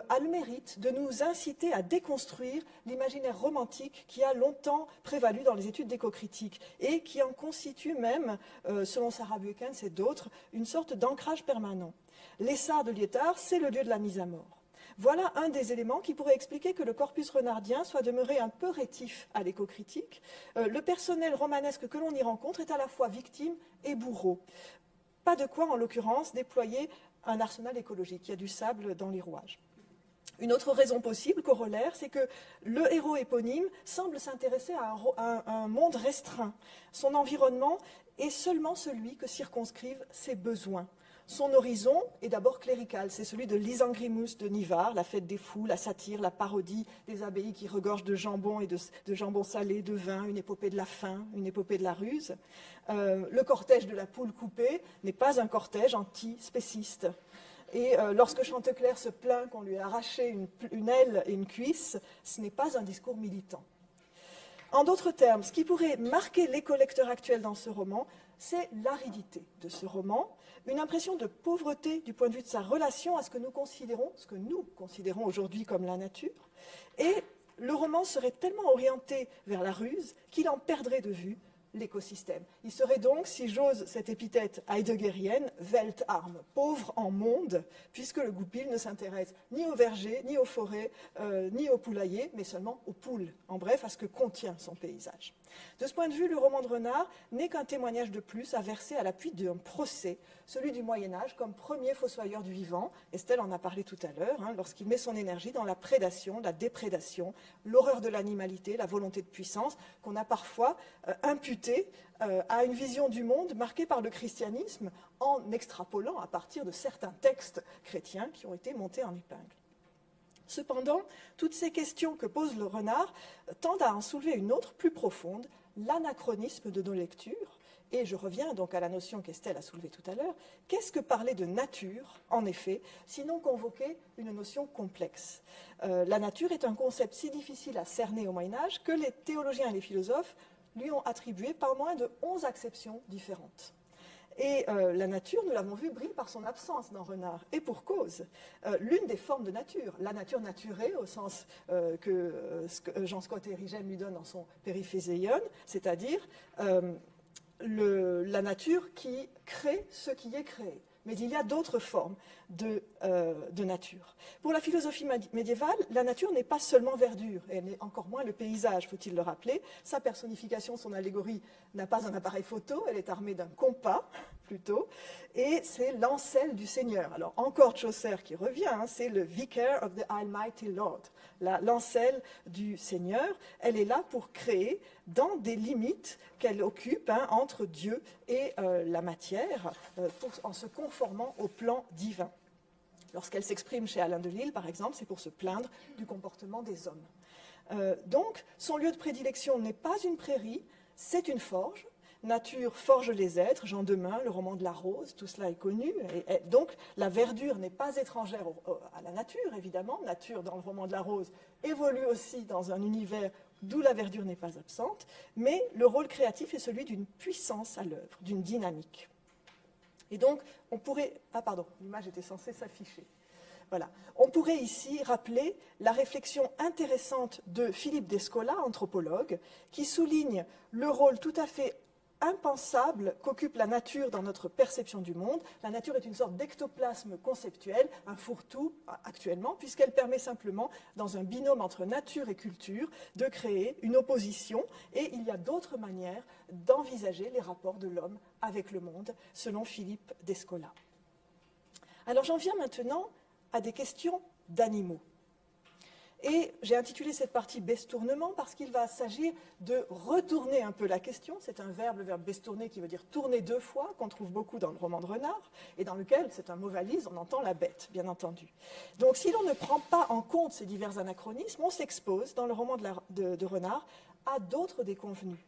Speaker 2: a le mérite de nous inciter à déconstruire l'imaginaire romantique qui a longtemps prévalu dans les études d'éco-critique et qui en constitue même, selon Sarah Buechens et d'autres, une sorte d'ancrage permanent. L'essart de Liétard, c'est le lieu de la mise à mort. Voilà un des éléments qui pourrait expliquer que le corpus renardien soit demeuré un peu rétif à l'éco-critique. Le personnel romanesque que l'on y rencontre est à la fois victime et bourreau. Pas de quoi, en l'occurrence, déployer un arsenal écologique. Il y a du sable dans les rouages. Une autre raison possible, corollaire, c'est que le héros éponyme semble s'intéresser à un monde restreint. Son environnement est seulement celui que circonscrivent ses besoins. Son horizon est d'abord clérical, c'est celui de l'Isengrimus de Nivard, la fête des fous, la satire, la parodie des abbayes qui regorgent de jambon et de jambon salé, de vin, une épopée de la faim, une épopée de la ruse. Le cortège de la poule coupée n'est pas un cortège anti-spéciste. Et lorsque Chanteclair se plaint qu'on lui a arraché une aile et une cuisse, ce n'est pas un discours militant. En d'autres termes, ce qui pourrait marquer l'éco-lecteur actuel dans ce roman, c'est l'aridité de ce roman, une impression de pauvreté du point de vue de sa relation à ce que nous considérons aujourd'hui comme la nature. Et le roman serait tellement orienté vers la ruse qu'il en perdrait de vue l'écosystème. Il serait donc, si j'ose cette épithète heideggerienne, weltarm, pauvre en monde, puisque le goupil ne s'intéresse ni aux vergers, ni aux forêts, ni aux poulaillers, mais seulement aux poules, en bref, à ce que contient son paysage. De ce point de vue, le roman de Renard n'est qu'un témoignage de plus à verser à l'appui d'un procès, celui du Moyen-Âge comme premier fossoyeur du vivant. Estelle en a parlé tout à l'heure, lorsqu'il met son énergie dans la prédation, la déprédation, l'horreur de l'animalité, la volonté de puissance, qu'on a parfois imputée à une vision du monde marquée par le christianisme en extrapolant à partir de certains textes chrétiens qui ont été montés en épingle. Cependant, toutes ces questions que pose le Renard tendent à en soulever une autre, plus profonde, l'anachronisme de nos lectures. Et je reviens donc à la notion qu'Estelle a soulevée tout à l'heure. Qu'est-ce que parler de nature, en effet, sinon convoquer une notion complexe? La nature est un concept si difficile à cerner au Moyen-Âge que les théologiens et les philosophes lui ont attribué pas moins de 11 acceptions différentes. Et la nature, nous l'avons vu, brille par son absence dans Renard, et pour cause. L'une des formes de nature, la nature naturée, au sens que Jean Scott et Erigène lui donnent dans son Périphéséion, c'est-à-dire la nature qui crée ce qui est créé. Mais il y a d'autres formes de nature. Pour la philosophie médiévale, la nature n'est pas seulement verdure, et elle n'est encore moins le paysage, faut-il le rappeler. Sa personnification, son allégorie, n'a pas un appareil photo, elle est armée d'un compas, plutôt, et c'est l'ancelle du Seigneur. Alors, encore Chaucer qui revient, c'est le Vicar of the Almighty Lord, l'ancelle du Seigneur. Elle est là pour créer dans des limites qu'elle occupe entre Dieu et la matière, en se conformant au plan divin. Lorsqu'elle s'exprime chez Alain de Lille, par exemple, c'est pour se plaindre du comportement des hommes. Donc, son lieu de prédilection n'est pas une prairie, c'est une forge. Nature forge les êtres, Jean Demain, le roman de la rose, tout cela est connu. Et donc, la verdure n'est pas étrangère à la nature, évidemment. Nature, dans le roman de la rose, évolue aussi dans un univers d'où la verdure n'est pas absente. Mais le rôle créatif est celui d'une puissance à l'œuvre, d'une dynamique. Et donc, on pourrait... Ah pardon, l'image était censée s'afficher. Voilà. On pourrait ici rappeler la réflexion intéressante de Philippe Descola, anthropologue, qui souligne le rôle tout à fait impensable qu'occupe la nature dans notre perception du monde. La nature est une sorte d'ectoplasme conceptuel, un fourre-tout actuellement, puisqu'elle permet simplement, dans un binôme entre nature et culture, de créer une opposition. Et il y a d'autres manières d'envisager les rapports de l'homme avec le monde, selon Philippe Descola. Alors j'en viens maintenant à des questions d'animaux. Et j'ai intitulé cette partie « bestournement » parce qu'il va s'agir de retourner un peu la question. C'est un verbe, le verbe bestourner, qui veut dire tourner deux fois, qu'on trouve beaucoup dans le roman de Renard, et dans lequel, c'est un mot valise, on entend la bête, bien entendu. Donc si l'on ne prend pas en compte ces divers anachronismes, on s'expose, dans le roman de Renard, à d'autres déconvenus.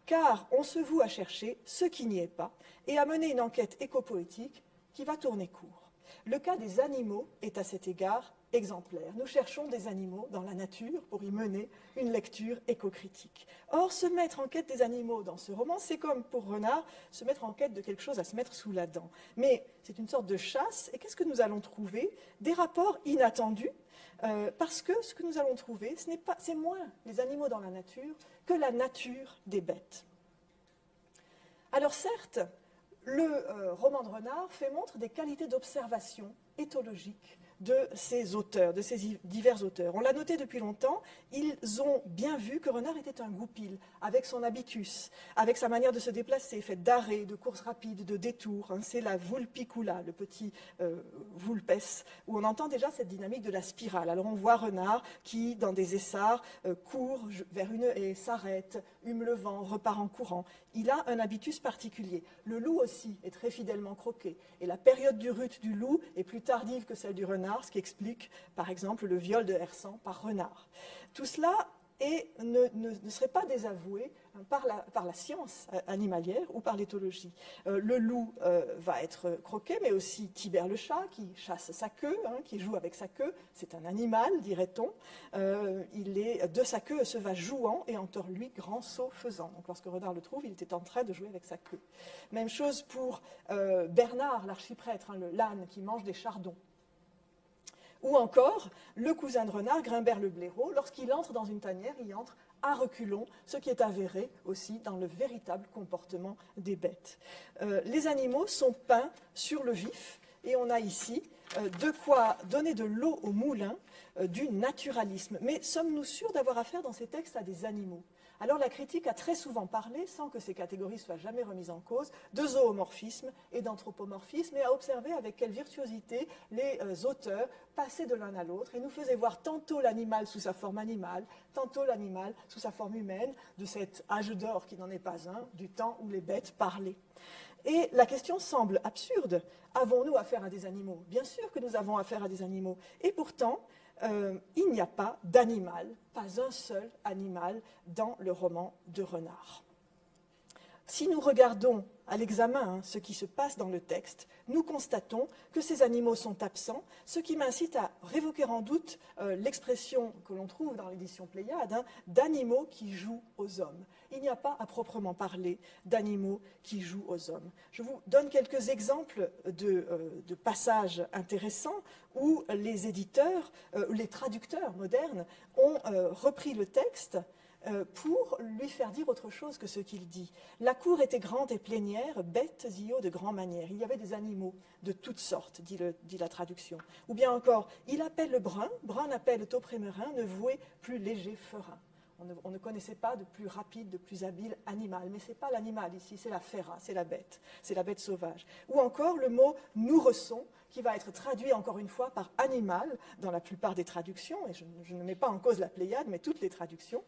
Speaker 2: Car on se voue à chercher ce qui n'y est pas, et à mener une enquête écopoétique qui va tourner court. Le cas des animaux est à cet égard exemplaire. Nous cherchons des animaux dans la nature pour y mener une lecture écocritique. Or, se mettre en quête des animaux dans ce roman, c'est comme pour Renard, se mettre en quête de quelque chose à se mettre sous la dent. Mais c'est une sorte de chasse, et qu'est-ce que nous allons trouver? Des rapports inattendus, parce que ce que nous allons trouver, c'est moins les animaux dans la nature que la nature des bêtes. Alors certes, le roman de Renard fait montre des qualités d'observation éthologique de ces auteurs, de ces divers auteurs. On l'a noté depuis longtemps, ils ont bien vu que Renard était un goupil, avec son habitus, avec sa manière de se déplacer, faite d'arrêts, de courses rapides, de détours. C'est la vulpicula, le petit vulpes, où on entend déjà cette dynamique de la spirale. Alors on voit Renard qui, dans des essarts, court vers une haie, s'arrête, hume le vent, repart en courant. Il a un habitus particulier. Le loup aussi est très fidèlement croqué. Et la période du rut du loup est plus tardive que celle du renard, ce qui explique, par exemple, le viol de Hersan par Renard. Tout cela ne serait pas désavoué par la science animalière ou par l'éthologie. Le loup va être croqué, mais aussi Tibère le chat, qui chasse sa queue, qui joue avec sa queue. C'est un animal, dirait-on. Il est de sa queue se va jouant et entorse lui grand saut faisant. Donc lorsque Renard le trouve, il était en train de jouer avec sa queue. Même chose pour Bernard, l'archiprêtre, l'âne qui mange des chardons. Ou encore, le cousin de Renard, Grimbert le blaireau, lorsqu'il entre dans une tanière, il entre à reculons, ce qui est avéré aussi dans le véritable comportement des bêtes. Les animaux sont peints sur le vif, et on a ici de quoi donner de l'eau au moulin du naturalisme. Mais sommes-nous sûrs d'avoir affaire dans ces textes à des animaux ? Alors la critique a très souvent parlé, sans que ces catégories soient jamais remises en cause, de zoomorphisme et d'anthropomorphisme, et a observé avec quelle virtuosité les auteurs passaient de l'un à l'autre et nous faisaient voir tantôt l'animal sous sa forme animale, tantôt l'animal sous sa forme humaine, de cet âge d'or qui n'en est pas un, du temps où les bêtes parlaient. Et la question semble absurde. Avons-nous affaire à des animaux? Bien sûr que nous avons affaire à des animaux. Et pourtant, il n'y a pas d'animal, pas un seul animal dans le roman de Renard. Si nous regardons à l'examen ce qui se passe dans le texte, nous constatons que ces animaux sont absents, ce qui m'incite à révoquer en doute l'expression que l'on trouve dans l'édition Pléiade, d'animaux qui jouent aux hommes. Il n'y a pas à proprement parler d'animaux qui jouent aux hommes. Je vous donne quelques exemples de passages intéressants où les éditeurs, les traducteurs modernes ont repris le texte pour lui faire dire autre chose que ce qu'il dit. La cour était grande et plénière, bêtes y eaux de grand manière. Il y avait des animaux de toutes sortes, dit la traduction. Ou bien encore, il appelle le brun appelle tauprémerin, ne vouait plus léger ferin. On ne connaissait pas de plus rapide, de plus habile animal. Mais ce n'est pas l'animal ici, c'est la fera, c'est la bête sauvage. Ou encore le mot nourresson, qui va être traduit encore une fois par animal dans la plupart des traductions, et je ne mets pas en cause la Pléiade, mais toutes les traductions.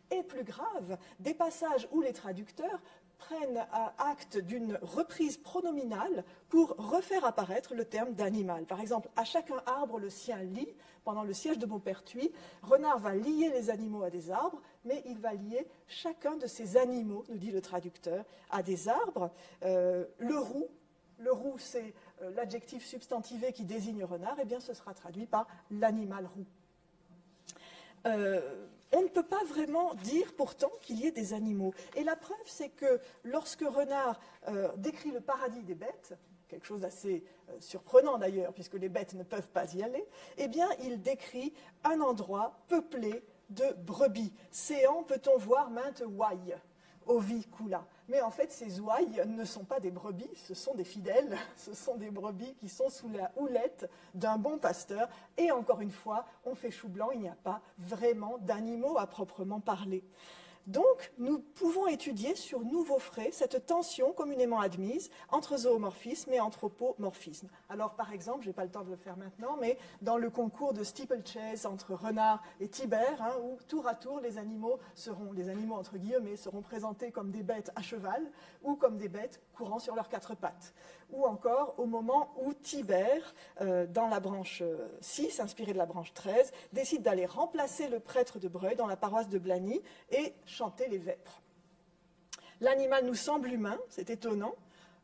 Speaker 2: Et plus grave, des passages où les traducteurs prennent acte d'une reprise pronominale pour refaire apparaître le terme d'animal. Par exemple, à chacun arbre le sien lie. Pendant le siège de Maupertuis, Renard va lier les animaux à des arbres, mais il va lier chacun de ces animaux, nous dit le traducteur, à des arbres. Le roux, c'est l'adjectif substantivé qui désigne Renard, et bien ce sera traduit par l'animal roux. On ne peut pas vraiment dire pourtant qu'il y ait des animaux. Et la preuve, c'est que lorsque Renard décrit le paradis des bêtes, quelque chose d'assez surprenant d'ailleurs, puisque les bêtes ne peuvent pas y aller, eh bien, il décrit un endroit peuplé de brebis. Séant, peut-on voir maintes ouailles, ovi coula. Mais en fait, ces ouailles ne sont pas des brebis, ce sont des fidèles, ce sont des brebis qui sont sous la houlette d'un bon pasteur. Et encore une fois, on fait chou blanc, il n'y a pas vraiment d'animaux à proprement parler. Donc, nous pouvons étudier sur nouveaux frais cette tension communément admise entre zoomorphisme et anthropomorphisme. Alors, par exemple, je n'ai pas le temps de le faire maintenant, mais dans le concours de steeplechase entre Renard et Tibère, où tour à tour les animaux entre guillemets, seront présentés comme des bêtes à cheval ou comme des bêtes courant sur leurs quatre pattes. Ou encore au moment où Tibère, dans la branche 6, inspirée de la branche 13, décide d'aller remplacer le prêtre de Breuil dans la paroisse de Blagny et chanter les vêpres. L'animal nous semble humain, c'est étonnant.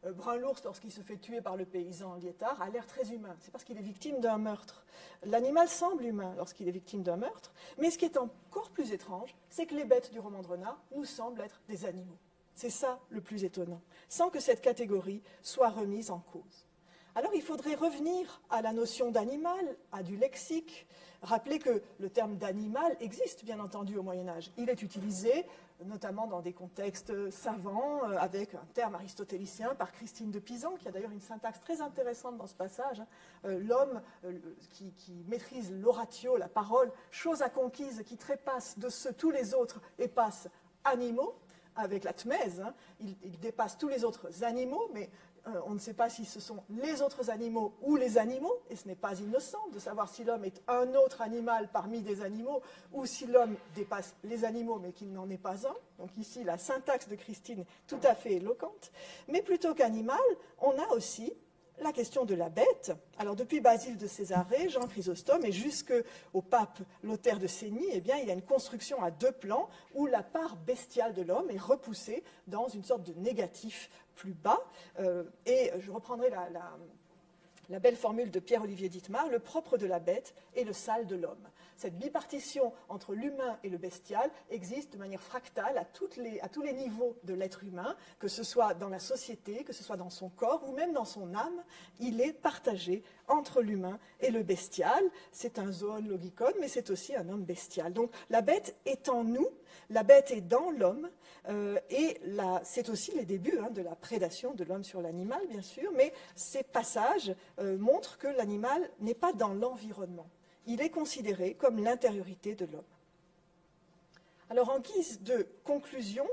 Speaker 2: Brun l'ours, lorsqu'il se fait tuer par le paysan Liétard, a l'air très humain. C'est parce qu'il est victime d'un meurtre. L'animal semble humain lorsqu'il est victime d'un meurtre, mais ce qui est encore plus étrange, c'est que les bêtes du roman de Renard nous semblent être des animaux. C'est ça le plus étonnant, sans que cette catégorie soit remise en cause. Alors il faudrait revenir à la notion d'animal, à du lexique, rappeler que le terme d'animal existe bien entendu au Moyen-Âge. Il est utilisé notamment dans des contextes savants, avec un terme aristotélicien par Christine de Pisan, qui a d'ailleurs une syntaxe très intéressante dans ce passage. L'homme qui maîtrise l'oratio, la parole, chose acconquise, qui trépasse de tous les autres et passe animaux, avec la tmèse, il dépasse tous les autres animaux, mais on ne sait pas si ce sont les autres animaux ou les animaux, et ce n'est pas innocent de savoir si l'homme est un autre animal parmi des animaux, ou si l'homme dépasse les animaux, mais qu'il n'en est pas un. Donc ici, la syntaxe de Christine est tout à fait éloquente. Mais plutôt qu'animal, on a aussi la question de la bête. Alors depuis Basile de Césarée, Jean Chrysostome et jusqu'au pape Lothaire de Segni, eh bien, il y a une construction à deux plans où la part bestiale de l'homme est repoussée dans une sorte de négatif plus bas. Et je reprendrai la belle formule de Pierre-Olivier Dittmar, le propre de la bête est le sale de l'homme. Cette bipartition entre l'humain et le bestial existe de manière fractale à tous les niveaux de l'être humain, que ce soit dans la société, que ce soit dans son corps ou même dans son âme, il est partagé entre l'humain et le bestial. C'est un zoon logikon, mais c'est aussi un homme bestial. Donc la bête est en nous, la bête est dans l'homme, et c'est aussi les débuts de la prédation de l'homme sur l'animal, bien sûr, mais ces passages montrent que l'animal n'est pas dans l'environnement. Il est considéré comme l'intériorité de l'homme. Alors, en guise de conclusion,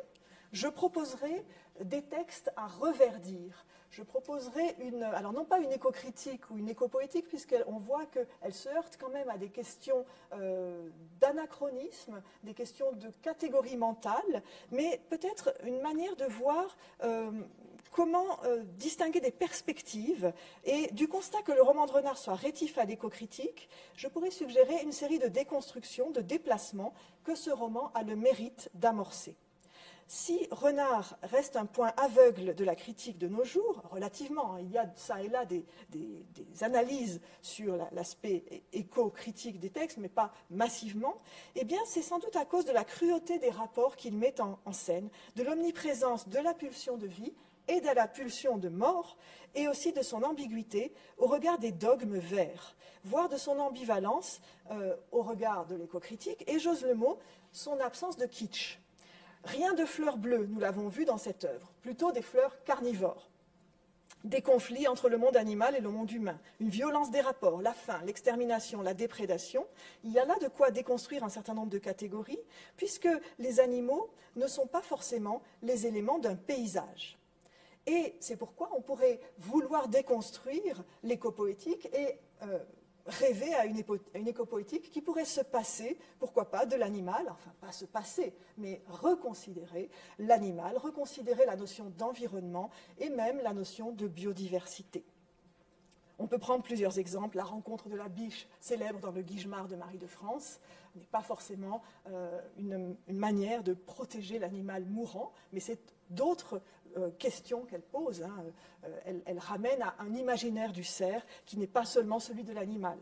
Speaker 2: je proposerai des textes à reverdir. Je proposerai alors non pas une éco-critique ou une éco-poétique, puisqu'on voit qu'elle se heurte quand même à des questions d'anachronisme, des questions de catégorie mentale, mais peut-être une manière de voir comment distinguer des perspectives. Et du constat que le roman de Renard soit rétif à l'éco-critique, je pourrais suggérer une série de déconstructions, de déplacements que ce roman a le mérite d'amorcer. Si Renard reste un point aveugle de la critique de nos jours, relativement, il y a ça et là des analyses sur l'aspect éco-critique des textes, mais pas massivement, eh bien c'est sans doute à cause de la cruauté des rapports qu'il met en scène, de l'omniprésence de la pulsion de vie et de la pulsion de mort, et aussi de son ambiguïté au regard des dogmes verts, voire de son ambivalence au regard de l'éco-critique, et j'ose le mot, son absence de kitsch. Rien de fleurs bleues, nous l'avons vu dans cette œuvre, plutôt des fleurs carnivores. Des conflits entre le monde animal et le monde humain, une violence des rapports, la faim, l'extermination, la déprédation. Il y a là de quoi déconstruire un certain nombre de catégories, puisque les animaux ne sont pas forcément les éléments d'un paysage. Et c'est pourquoi on pourrait vouloir déconstruire l'écopoétique et rêver à une écopoétique qui pourrait se passer, pourquoi pas, de l'animal, enfin pas se passer, mais reconsidérer l'animal, reconsidérer la notion d'environnement et même la notion de biodiversité. On peut prendre plusieurs exemples. La rencontre de la biche, célèbre dans le Guigemard de Marie de France, n'est pas forcément une manière de protéger l'animal mourant, mais c'est d'autres questions qu'elle pose. Elle ramène à un imaginaire du cerf qui n'est pas seulement celui de l'animal.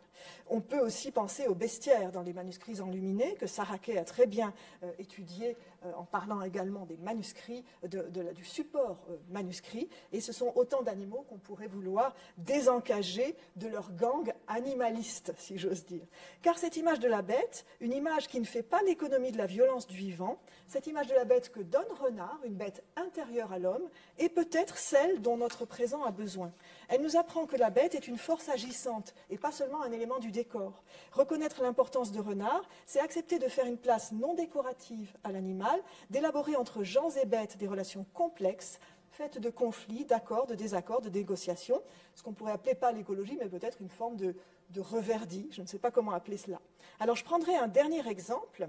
Speaker 2: On peut aussi penser au bestiaire dans les manuscrits enluminés, que Sarraquet a très bien étudié en parlant également des manuscrits, du support manuscrit, et ce sont autant d'animaux qu'on pourrait vouloir désencager de leur gang animaliste, si j'ose dire. Car cette image de la bête, une image qui ne fait pas l'économie de la violence du vivant, cette image de la bête que donne Renard, une bête intérieure à l'homme, est peut-être celle dont notre présent a besoin. Elle nous apprend que la bête est une force agissante et pas seulement un élément du décor. Reconnaître l'importance de Renard, c'est accepter de faire une place non décorative à l'animal, d'élaborer entre gens et bêtes des relations complexes, faites de conflits, d'accords, de désaccords, de négociations, ce qu'on pourrait appeler pas l'écologie, mais peut-être une forme de reverdi, je ne sais pas comment appeler cela. Alors je prendrai un dernier exemple.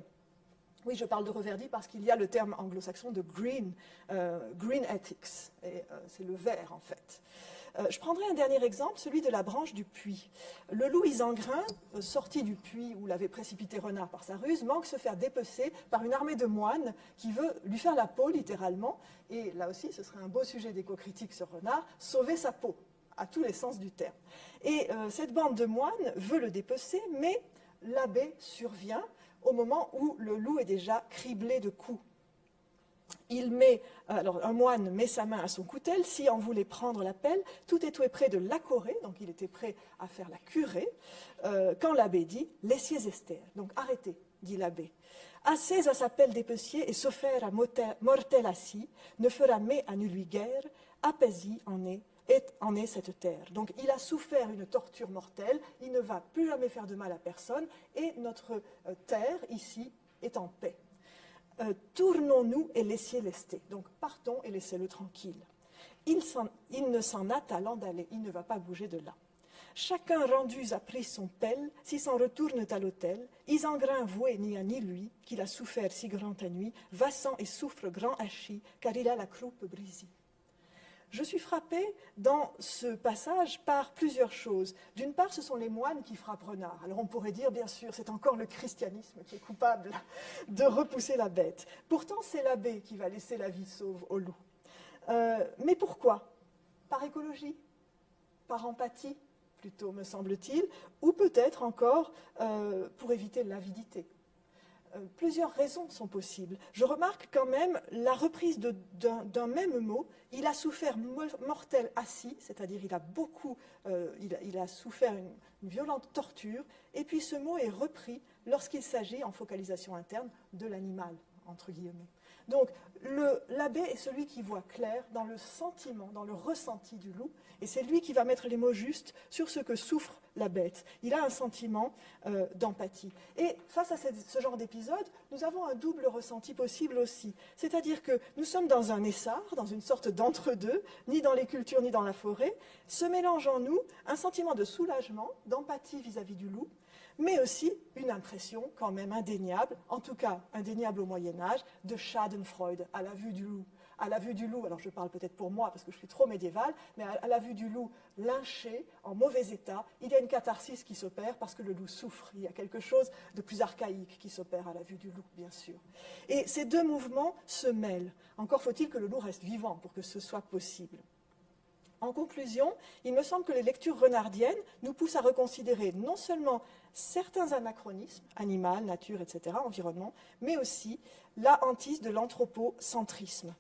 Speaker 2: Oui, je parle de reverdi parce qu'il y a le terme anglo-saxon de green ethics, et c'est le vert en fait. Je prendrai un dernier exemple, celui de la branche du puits. Le loup Isengrin, sorti du puits où l'avait précipité Renard par sa ruse, manque se faire dépecer par une armée de moines qui veut lui faire la peau littéralement, et là aussi ce serait un beau sujet d'éco-critique sur Renard, sauver sa peau, à tous les sens du terme. Et cette bande de moines veut le dépecer, mais l'abbé survient au moment où le loup est déjà criblé de coups. Alors un moine met sa main à son coutel, s'il en voulait prendre la pelle, tout était prêt de l'accorer, donc il était prêt à faire la curée, quand l'abbé dit « Laissiez Esther », donc arrêtez, dit l'abbé. « Assez à sa pelle d'épecier et s'offert à mortel assis, ne fera mais à nul lui guère, apaisie en est cette terre. » Donc il a souffert une torture mortelle, il ne va plus jamais faire de mal à personne, et notre terre, ici, est en paix. Tournons-nous et laissez lester. Donc partons et laissez-le tranquille. Il ne s'en a talent d'aller, il ne va pas bouger de là. Chacun rendu a pris son pelle, s'il s'en retourne à l'hôtel, Isengrin voué n'y a ni lui, qu'il a souffert si grand ennui, vassant et souffre grand hachis, car il a la croupe brisée. Je suis frappée dans ce passage par plusieurs choses. D'une part, ce sont les moines qui frappent Renard. Alors on pourrait dire, bien sûr, c'est encore le christianisme qui est coupable de repousser la bête. Pourtant, c'est l'abbé qui va laisser la vie sauve au loup. Mais pourquoi? Par écologie? Par empathie, plutôt, me semble-t-il, ou peut-être encore pour éviter l'avidité. Plusieurs raisons sont possibles. Je remarque quand même la reprise d'un même mot. Il a souffert mortel assis, c'est-à-dire il a souffert une violente torture, et puis ce mot est repris lorsqu'il s'agit, en focalisation interne, de l'animal, entre guillemets. Donc l'abbé est celui qui voit clair dans le sentiment, dans le ressenti du loup, et c'est lui qui va mettre les mots justes sur ce que souffre la bête. Il a un sentiment d'empathie. Et face à ce genre d'épisode, nous avons un double ressenti possible aussi. C'est-à-dire que nous sommes dans un essart, dans une sorte d'entre-deux, ni dans les cultures ni dans la forêt, se mélange en nous un sentiment de soulagement, d'empathie vis-à-vis du loup, mais aussi une impression quand même indéniable, en tout cas indéniable au Moyen-Âge, de Schadenfreude à la vue du loup. À la vue du loup, alors je parle peut-être pour moi parce que je suis trop médiévale, mais à la vue du loup lynché, en mauvais état, il y a une catharsis qui s'opère parce que le loup souffre. Il y a quelque chose de plus archaïque qui s'opère à la vue du loup, bien sûr. Et ces deux mouvements se mêlent. Encore faut-il que le loup reste vivant pour que ce soit possible. En conclusion, il me semble que les lectures renardiennes nous poussent à reconsidérer non seulement certains anachronismes, animal, nature, etc., environnement, mais aussi la hantise de l'anthropocentrisme.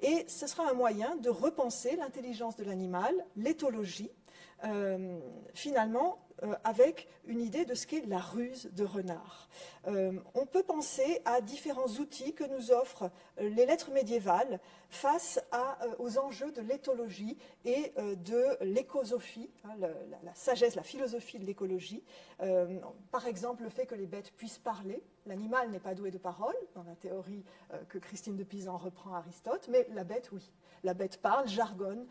Speaker 2: Et ce sera un moyen de repenser l'intelligence de l'animal, l'éthologie, finalement avec une idée de ce qu'est la ruse de Renard. On peut penser à différents outils que nous offrent les lettres médiévales face aux enjeux de l'éthologie et de l'écosophie, la sagesse, la philosophie de l'écologie. Par exemple, le fait que les bêtes puissent parler. L'animal n'est pas doué de parole, dans la théorie que Christine de Pisan reprend Aristote, mais la bête, oui. La bête parle, jargonne.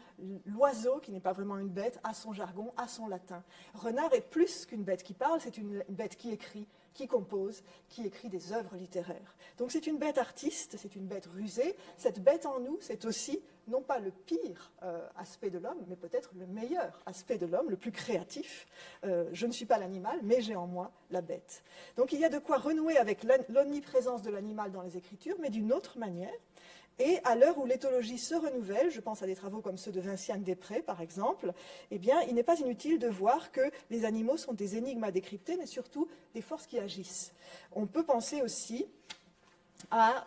Speaker 2: L'oiseau, qui n'est pas vraiment une bête, a son jargon, a son latin. Renard est plus qu'une bête qui parle, c'est une bête qui écrit, qui compose, qui écrit des œuvres littéraires. Donc c'est une bête artiste, c'est une bête rusée. Cette bête en nous, c'est aussi, non pas le pire aspect de l'homme, mais peut-être le meilleur aspect de l'homme, le plus créatif. Je ne suis pas l'animal, mais j'ai en moi la bête. Donc il y a de quoi renouer avec l'omniprésence de l'animal dans les Écritures, mais d'une autre manière. Et à l'heure où l'éthologie se renouvelle, je pense à des travaux comme ceux de Vinciane Després, par exemple, eh bien, il n'est pas inutile de voir que les animaux sont des énigmes à décrypter, mais surtout des forces qui agissent. On peut penser aussi à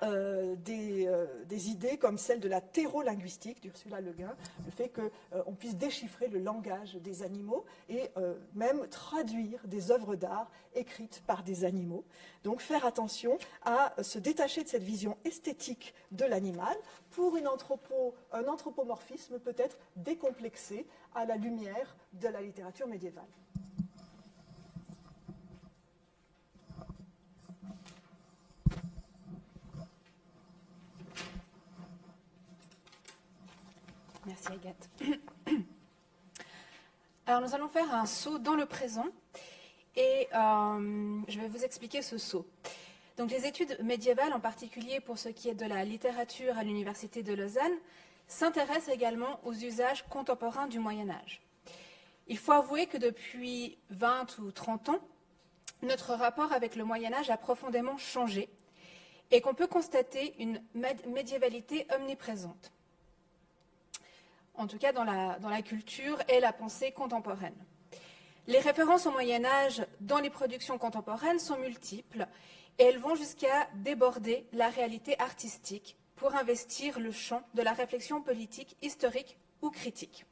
Speaker 2: des idées comme celle de la thérolinguistique d'Ursula Le Guin, le fait qu'on puisse déchiffrer le langage des animaux et même traduire des œuvres d'art écrites par des animaux. Donc faire attention à se détacher de cette vision esthétique de l'animal pour un anthropomorphisme peut-être décomplexé à la lumière de la littérature médiévale.
Speaker 3: Merci Agathe. Alors nous allons faire un saut dans le présent et je vais vous expliquer ce saut. Donc les études médiévales, en particulier pour ce qui est de la littérature à l'Université de Lausanne, s'intéressent également aux usages contemporains du Moyen-Âge. Il faut avouer que depuis 20 ou 30 ans, notre rapport avec le Moyen-Âge a profondément changé et qu'on peut constater une médiévalité omniprésente. En tout cas dans la culture et la pensée contemporaine. Les références au Moyen-Âge dans les productions contemporaines sont multiples et elles vont jusqu'à déborder la réalité artistique pour investir le champ de la réflexion politique, historique ou critique.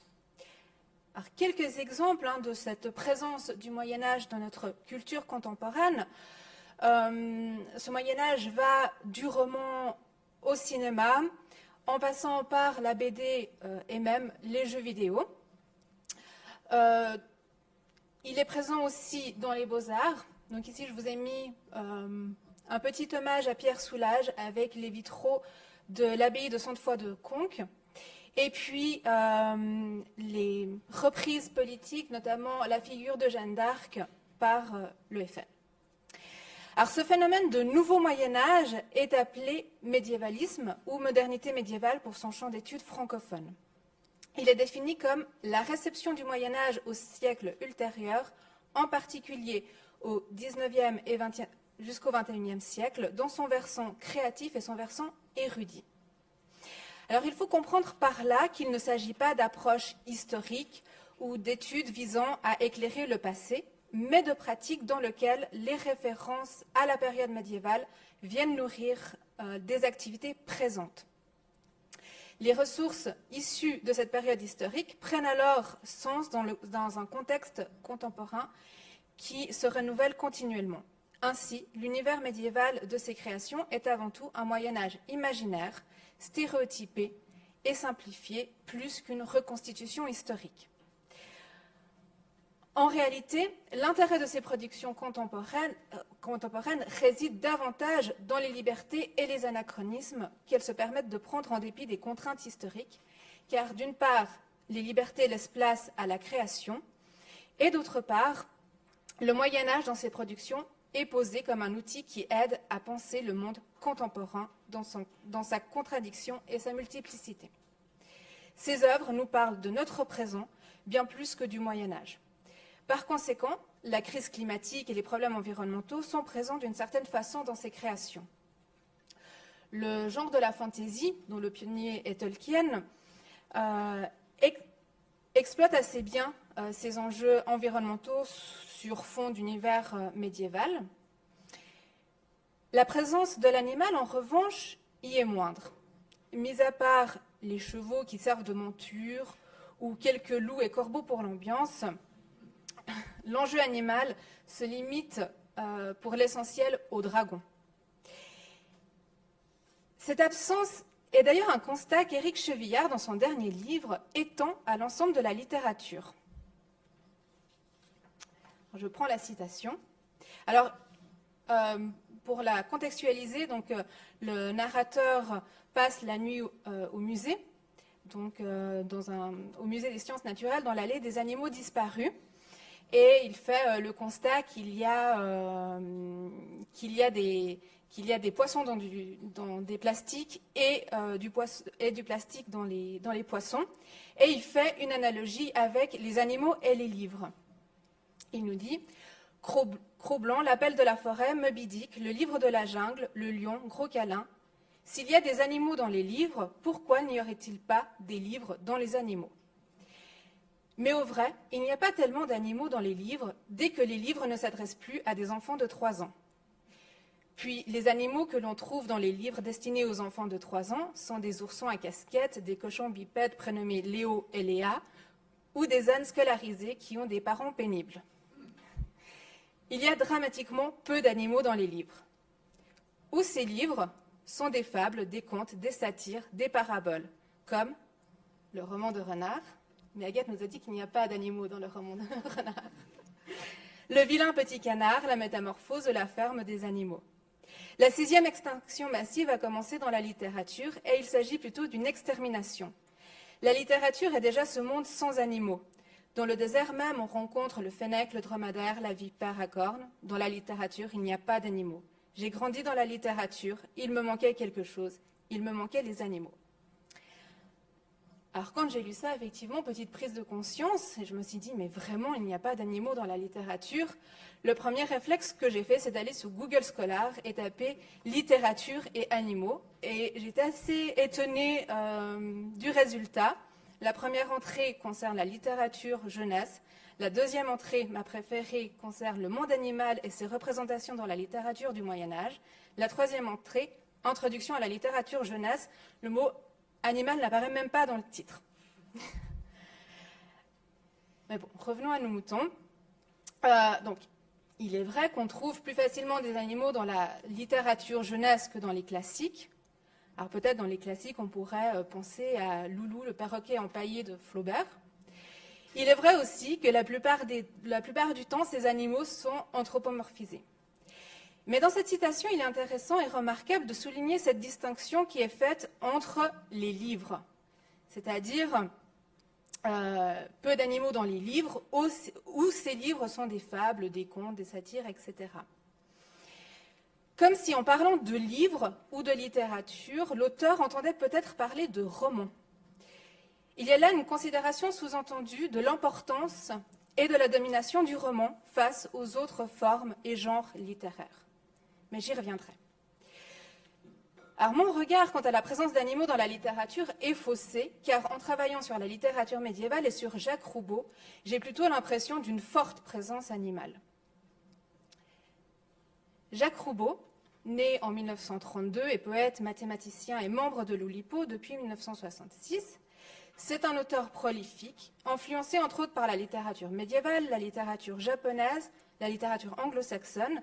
Speaker 3: Alors, quelques exemples de cette présence du Moyen-Âge dans notre culture contemporaine. Ce Moyen-Âge va du roman au cinéma, en passant par la BD et même les jeux vidéo. Il est présent aussi dans les beaux-arts. Donc ici, je vous ai mis un petit hommage à Pierre Soulages avec les vitraux de l'abbaye de Sainte-Foy de Conques. Et puis, les reprises politiques, notamment la figure de Jeanne d'Arc par le FN. Alors, ce phénomène de nouveau Moyen-Âge est appelé médiévalisme ou modernité médiévale pour son champ d'études francophone. Il est défini comme la réception du Moyen-Âge au siècle ultérieur, en particulier au XIXe et XXe jusqu'au XXIe siècle, dans son versant créatif et son versant érudit. Alors, il faut comprendre par là qu'il ne s'agit pas d'approche historique ou d'études visant à éclairer le passé, mais de pratiques dans lesquelles les références à la période médiévale viennent nourrir des activités présentes. Les ressources issues de cette période historique prennent alors sens dans un contexte contemporain qui se renouvelle continuellement. Ainsi, l'univers médiéval de ses créations est avant tout un Moyen-Âge imaginaire, stéréotypé et simplifié, plus qu'une reconstitution historique. En réalité, l'intérêt de ces productions contemporaines réside davantage dans les libertés et les anachronismes qu'elles se permettent de prendre en dépit des contraintes historiques, car d'une part, les libertés laissent place à la création, et d'autre part, le Moyen-Âge dans ces productions est posé comme un outil qui aide à penser le monde contemporain dans sa contradiction et sa multiplicité. Ces œuvres nous parlent de notre présent bien plus que du Moyen-Âge. Par conséquent, la crise climatique et les problèmes environnementaux sont présents d'une certaine façon dans ces créations. Le genre de la fantasy, dont le pionnier est Tolkien, exploite assez bien ces enjeux environnementaux sur fond d'univers médiéval. La présence de l'animal, en revanche, y est moindre. Mis à part les chevaux qui servent de monture ou quelques loups et corbeaux pour l'ambiance, l'enjeu animal se limite pour l'essentiel au dragon. Cette absence est d'ailleurs un constat qu'Éric Chevillard, dans son dernier livre, étend à l'ensemble de la littérature. Je prends la citation. Alors, pour la contextualiser, donc, le narrateur passe la nuit au musée, donc, au musée des sciences naturelles, dans l'allée des animaux disparus. Et il fait le constat qu'il y a des poissons dans des plastiques et du plastique dans les poissons. Et il fait une analogie avec les animaux et les livres. Il nous dit « Cro-Blanc, l'appel de la forêt, Moby Dick, le livre de la jungle, le lion, Gros Câlin. S'il y a des animaux dans les livres, pourquoi n'y aurait-il pas des livres dans les animaux ?» Mais au vrai, il n'y a pas tellement d'animaux dans les livres dès que les livres ne s'adressent plus à des enfants de 3 ans. Puis, les animaux que l'on trouve dans les livres destinés aux enfants de 3 ans sont des oursons à casquette, des cochons bipèdes prénommés Léo et Léa, ou des ânes scolarisés qui ont des parents pénibles. Il y a dramatiquement peu d'animaux dans les livres. Ou ces livres sont des fables, des contes, des satires, des paraboles, comme le roman de Renard. Mais Agathe nous a dit qu'il n'y a pas d'animaux dans le roman de Renard. Le vilain petit canard, la métamorphose de la ferme des animaux. La 6e extinction massive a commencé dans la littérature et il s'agit plutôt d'une extermination. La littérature est déjà ce monde sans animaux. Dans le désert même, on rencontre le fennec, le dromadaire, la vipère à cornes. Dans la littérature, il n'y a pas d'animaux. J'ai grandi dans la littérature, il me manquait quelque chose. Il me manquait les animaux. Alors quand j'ai lu ça, effectivement, petite prise de conscience, et je me suis dit, mais vraiment, il n'y a pas d'animaux dans la littérature. Le premier réflexe que j'ai fait, c'est d'aller sur Google Scholar et taper « littérature et animaux ». Et j'étais assez étonnée du résultat. La première entrée concerne la littérature jeunesse. La deuxième entrée, ma préférée, concerne le monde animal et ses représentations dans la littérature du Moyen-Âge. La troisième entrée, introduction à la littérature jeunesse. Le mot animal n'apparaît même pas dans le titre. Mais bon, revenons à nos moutons. Donc, il est vrai qu'on trouve plus facilement des animaux dans la littérature jeunesse que dans les classiques. Alors peut-être dans les classiques, on pourrait penser à Loulou, le perroquet empaillé de Flaubert. Il est vrai aussi que la plupart du temps, ces animaux sont anthropomorphisés. Mais dans cette citation, il est intéressant et remarquable de souligner cette distinction qui est faite entre les livres, c'est-à-dire peu d'animaux dans les livres, où ces livres sont des fables, des contes, des satires, etc. Comme si en parlant de livres ou de littérature, l'auteur entendait peut-être parler de romans. Il y a là une considération sous-entendue de l'importance et de la domination du roman face aux autres formes et genres littéraires. Mais j'y reviendrai. Alors mon regard quant à la présence d'animaux dans la littérature est faussé, car en travaillant sur la littérature médiévale et sur Jacques Roubaud, j'ai plutôt l'impression d'une forte présence animale. Jacques Roubaud, né en 1932, est poète, mathématicien et membre de l'Oulipo depuis 1966. C'est un auteur prolifique, influencé entre autres par la littérature médiévale, la littérature japonaise, la littérature anglo-saxonne.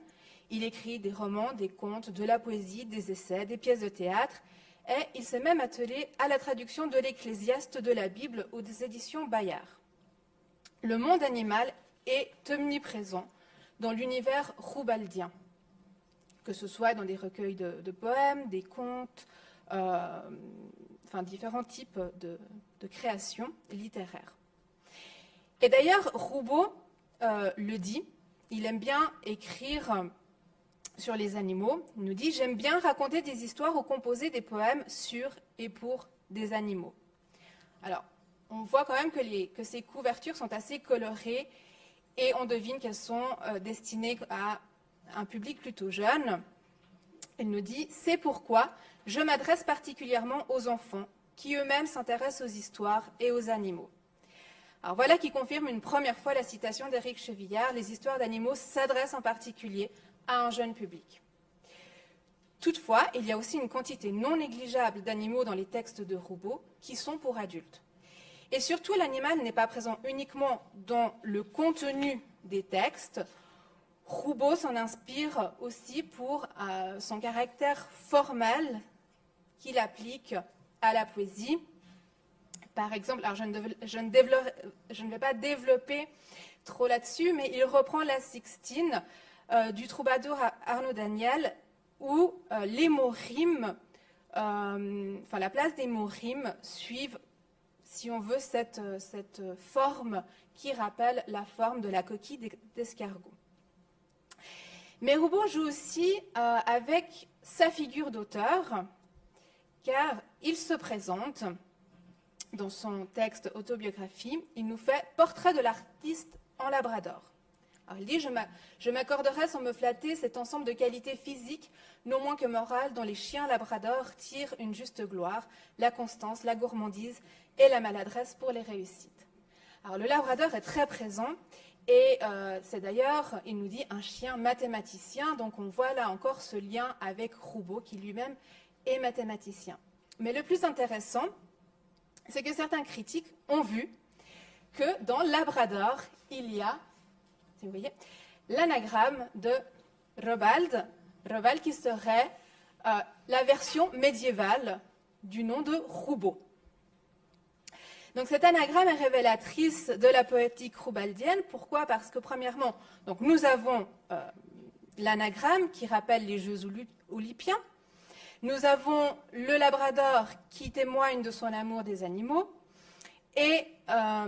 Speaker 3: Il écrit des romans, des contes, de la poésie, des essais, des pièces de théâtre, et il s'est même attelé à la traduction de l'Ecclésiaste de la Bible ou des éditions Bayard. Le monde animal est omniprésent dans l'univers roubaldien, que ce soit dans des recueils de poèmes, des contes, différents types de créations littéraires. Et d'ailleurs, Roubaud le dit, il aime bien écrire sur les animaux. Il nous dit « J'aime bien raconter des histoires ou composer des poèmes sur et pour des animaux ». Alors, on voit quand même que ces couvertures sont assez colorées et on devine qu'elles sont destinées à un public plutôt jeune. Il nous dit « C'est pourquoi je m'adresse particulièrement aux enfants qui eux-mêmes s'intéressent aux histoires et aux animaux ». Alors voilà qui confirme une première fois la citation d'Éric Chevillard. Les histoires d'animaux s'adressent en particulier à un jeune public. Toutefois, il y a aussi une quantité non négligeable d'animaux dans les textes de Roubaud qui sont pour adultes. Et surtout, l'animal n'est pas présent uniquement dans le contenu des textes. Roubaud s'en inspire aussi pour son caractère formel qu'il applique à la poésie. Par exemple, alors je ne vais pas développer trop là-dessus, mais il reprend la Sixtine du troubadour Arnaud Daniel, où les mots rimes, la place des mots rimes suivent, si on veut, cette forme qui rappelle la forme de la coquille d'escargot. Mais Roubaud joue aussi avec sa figure d'auteur, car il se présente dans son texte autobiographie, il nous fait portrait de l'artiste en Labrador. Alors il dit je m'accorderai sans me flatter cet ensemble de qualités physiques, non moins que morales, dont les chiens Labrador tirent une juste gloire, la constance, la gourmandise et la maladresse pour les réussites. Alors le Labrador est très présent et c'est d'ailleurs, il nous dit, un chien mathématicien, donc on voit là encore ce lien avec Roubaud qui lui-même est mathématicien. Mais le plus intéressant, c'est que certains critiques ont vu que dans Labrador, il y a, si vous voyez, l'anagramme de Robald qui serait la version médiévale du nom de Roubaud. Donc cette anagramme est révélatrice de la poétique roubaldienne. Pourquoi ? Parce que premièrement, donc nous avons l'anagramme qui rappelle les Jeux olympiens. Nous avons le Labrador qui témoigne de son amour des animaux et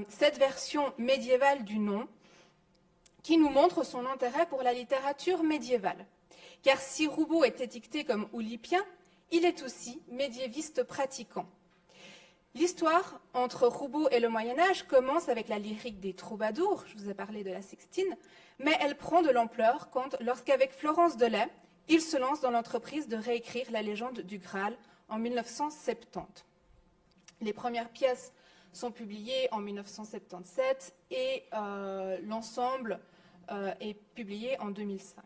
Speaker 3: cette version médiévale du nom qui nous montre son intérêt pour la littérature médiévale. Car si Roubaud est étiqueté comme oulipien, il est aussi médiéviste pratiquant. L'histoire entre Roubaud et le Moyen-Âge commence avec la lyrique des troubadours, je vous ai parlé de la Sixtine, mais elle prend de l'ampleur lorsqu'avec Florence Delay, il se lance dans l'entreprise de réécrire la légende du Graal en 1970. Les premières pièces sont publiées en 1977 et l'ensemble est publié en 2005.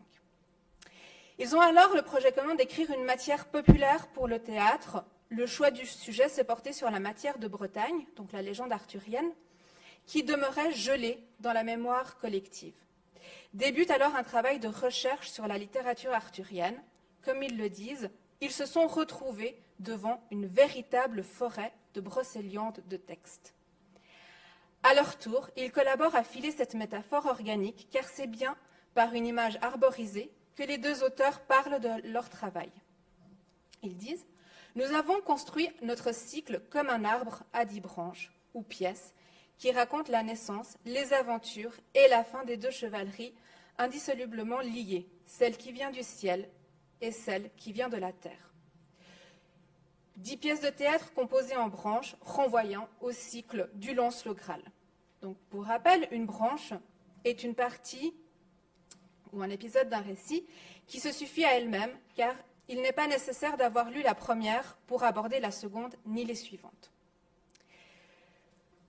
Speaker 3: Ils ont alors le projet commun d'écrire une matière populaire pour le théâtre. Le choix du sujet s'est porté sur la matière de Bretagne, donc la légende arthurienne, qui demeurait gelée dans la mémoire collective. Débute alors un travail de recherche sur la littérature arthurienne. Comme ils le disent, ils se sont retrouvés devant une véritable forêt de brocéliande de textes. À leur tour, ils collaborent à filer cette métaphore organique, car c'est bien par une image arborisée que les deux auteurs parlent de leur travail. Ils disent « Nous avons construit notre cycle comme un arbre à 10 branches, ou pièces, qui raconte la naissance, les aventures et la fin des deux chevaleries indissolublement liées, celle qui vient du ciel et celle qui vient de la terre. 10 pièces de théâtre composées en branches, renvoyant au cycle du Lance-le-Graal. Donc, pour rappel, une branche est une partie ou un épisode d'un récit qui se suffit à elle-même, car il n'est pas nécessaire d'avoir lu la première pour aborder la seconde ni les suivantes.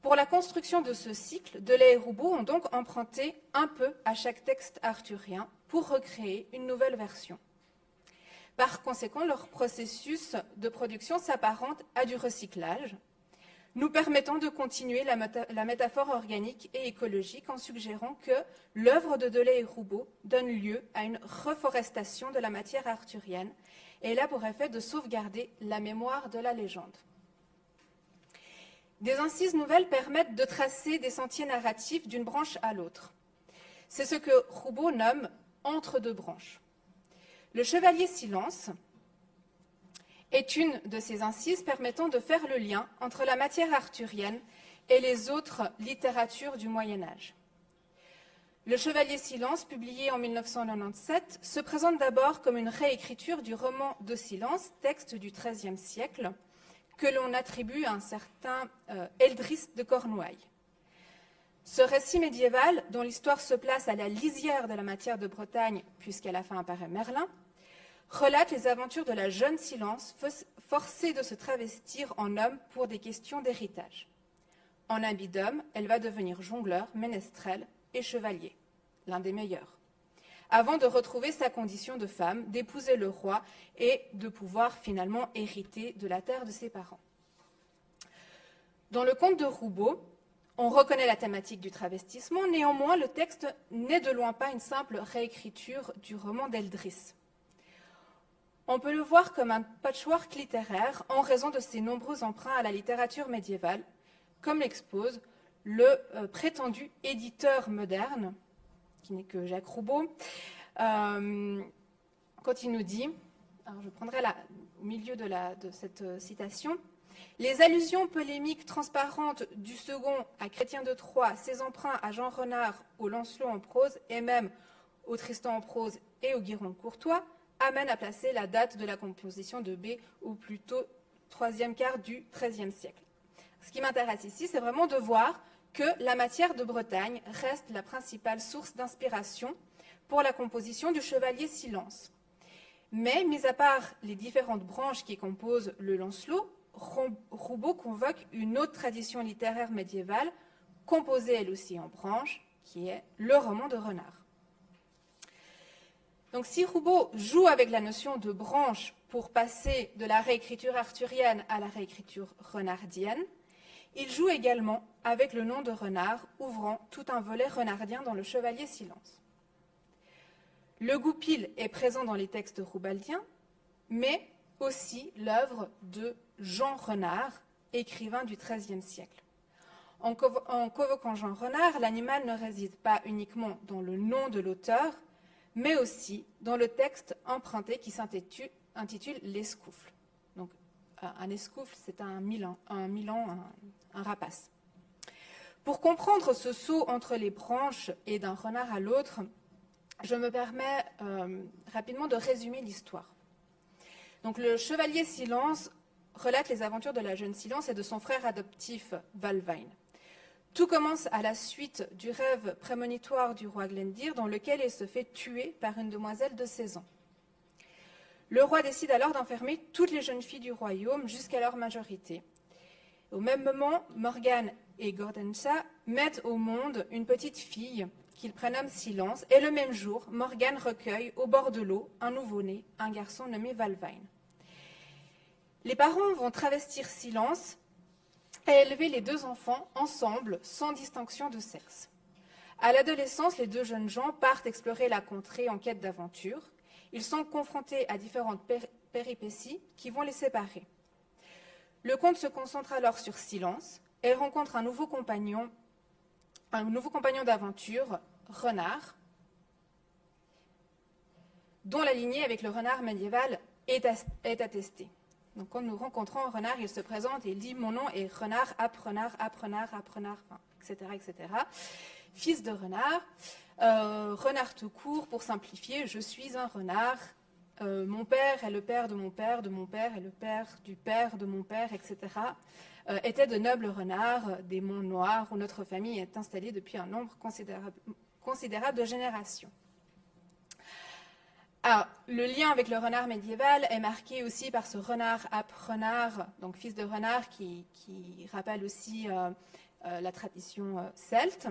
Speaker 3: Pour la construction de ce cycle, Delay et Roubaud ont donc emprunté un peu à chaque texte arthurien pour recréer une nouvelle version. Par conséquent, leur processus de production s'apparente à du recyclage, nous permettant de continuer la métaphore organique et écologique en suggérant que l'œuvre de Delay et Roubaud donne lieu à une reforestation de la matière arthurienne et elle a pour effet de sauvegarder la mémoire de la légende. Des incises nouvelles permettent de tracer des sentiers narratifs d'une branche à l'autre. C'est ce que Roubaud nomme « entre deux branches ». Le chevalier Silence est une de ces incises permettant de faire le lien entre la matière arthurienne et les autres littératures du Moyen-Âge. Le Chevalier Silence, publié en 1997, se présente d'abord comme une réécriture du roman de Silence, texte du XIIIe siècle, que l'on attribue à un certain Eldris de Cornouailles. Ce récit médiéval, dont l'histoire se place à la lisière de la matière de Bretagne, puisqu'à la fin apparaît Merlin, relate les aventures de la jeune Silence, forcée de se travestir en homme pour des questions d'héritage. En habit d'homme, elle va devenir jongleur, ménestrel et chevalier, l'un des meilleurs, avant de retrouver sa condition de femme, d'épouser le roi et de pouvoir finalement hériter de la terre de ses parents. Dans le conte de Roubaud, On reconnaît la thématique du travestissement, néanmoins le texte n'est de loin pas une simple réécriture du roman d'Eldris. On peut le voir comme un patchwork littéraire en raison de ses nombreux emprunts à la littérature médiévale, comme l'expose le prétendu éditeur moderne, qui n'est que Jacques Roubaud, quand il nous dit, alors je prendrai au milieu de cette citation, « Les allusions polémiques transparentes du second à Chrétien de Troyes, ses emprunts à Jean Renard, au Lancelot en prose et même au Tristan en prose et au Guiron de Courtois amènent à placer la date de la composition de B au plutôt troisième quart du XIIIe siècle. » Ce qui m'intéresse ici, c'est vraiment de voir que la matière de Bretagne reste la principale source d'inspiration pour la composition du Chevalier Silence. Mais, mis à part les différentes branches qui composent le Lancelot, Roubaud convoque une autre tradition littéraire médiévale, composée elle aussi en branches, qui est le roman de Renard. Donc si Roubaud joue avec la notion de branche pour passer de la réécriture arthurienne à la réécriture renardienne, il joue également avec le nom de Renard, ouvrant tout un volet renardien dans le Chevalier Silence. Le goupil est présent dans les textes roubaldiens, mais aussi l'œuvre de Jean Renard, écrivain du XIIIe siècle. En convoquant Jean Renard, l'animal ne réside pas uniquement dans le nom de l'auteur, mais aussi dans le texte emprunté qui s'intitule « L'escoufle ». Donc, un escoufle, c'est un milan, un rapace. Pour comprendre ce saut entre les branches et d'un renard à l'autre, je me permets rapidement de résumer l'histoire. Donc, le Chevalier Silence relate les aventures de la jeune Silence et de son frère adoptif Valvain. Tout commence à la suite du rêve prémonitoire du roi Glendir, dans lequel il se fait tuer par une demoiselle de 16 ans. Le roi décide alors d'enfermer toutes les jeunes filles du royaume jusqu'à leur majorité. Au même moment, Morgane et Gordensa mettent au monde une petite fille qu'ils prénomment Silence, et le même jour, Morgane recueille au bord de l'eau un nouveau-né, un garçon nommé Valvain. Les parents vont travestir Silence et élever les deux enfants ensemble, sans distinction de sexe. À l'adolescence, les deux jeunes gens partent explorer la contrée en quête d'aventure. Ils sont confrontés à différentes péripéties qui vont les séparer. Le conte se concentre alors sur Silence et rencontre un nouveau compagnon d'aventure, Renard, dont la lignée avec le renard médiéval est attestée. Donc, quand nous rencontrons Renard, il se présente et il dit « Mon nom est Renard, ap Renard, etc., etc. Fils de Renard, Renard tout court, pour simplifier, je suis un renard. Mon père est le père de mon père, de mon père est le père de mon père, etc. Étaient de nobles renards des monts noirs où notre famille est installée depuis un nombre considérable de générations. » Alors, le lien avec le renard médiéval est marqué aussi par ce renard ap renard, donc fils de renard, qui rappelle aussi la tradition celte.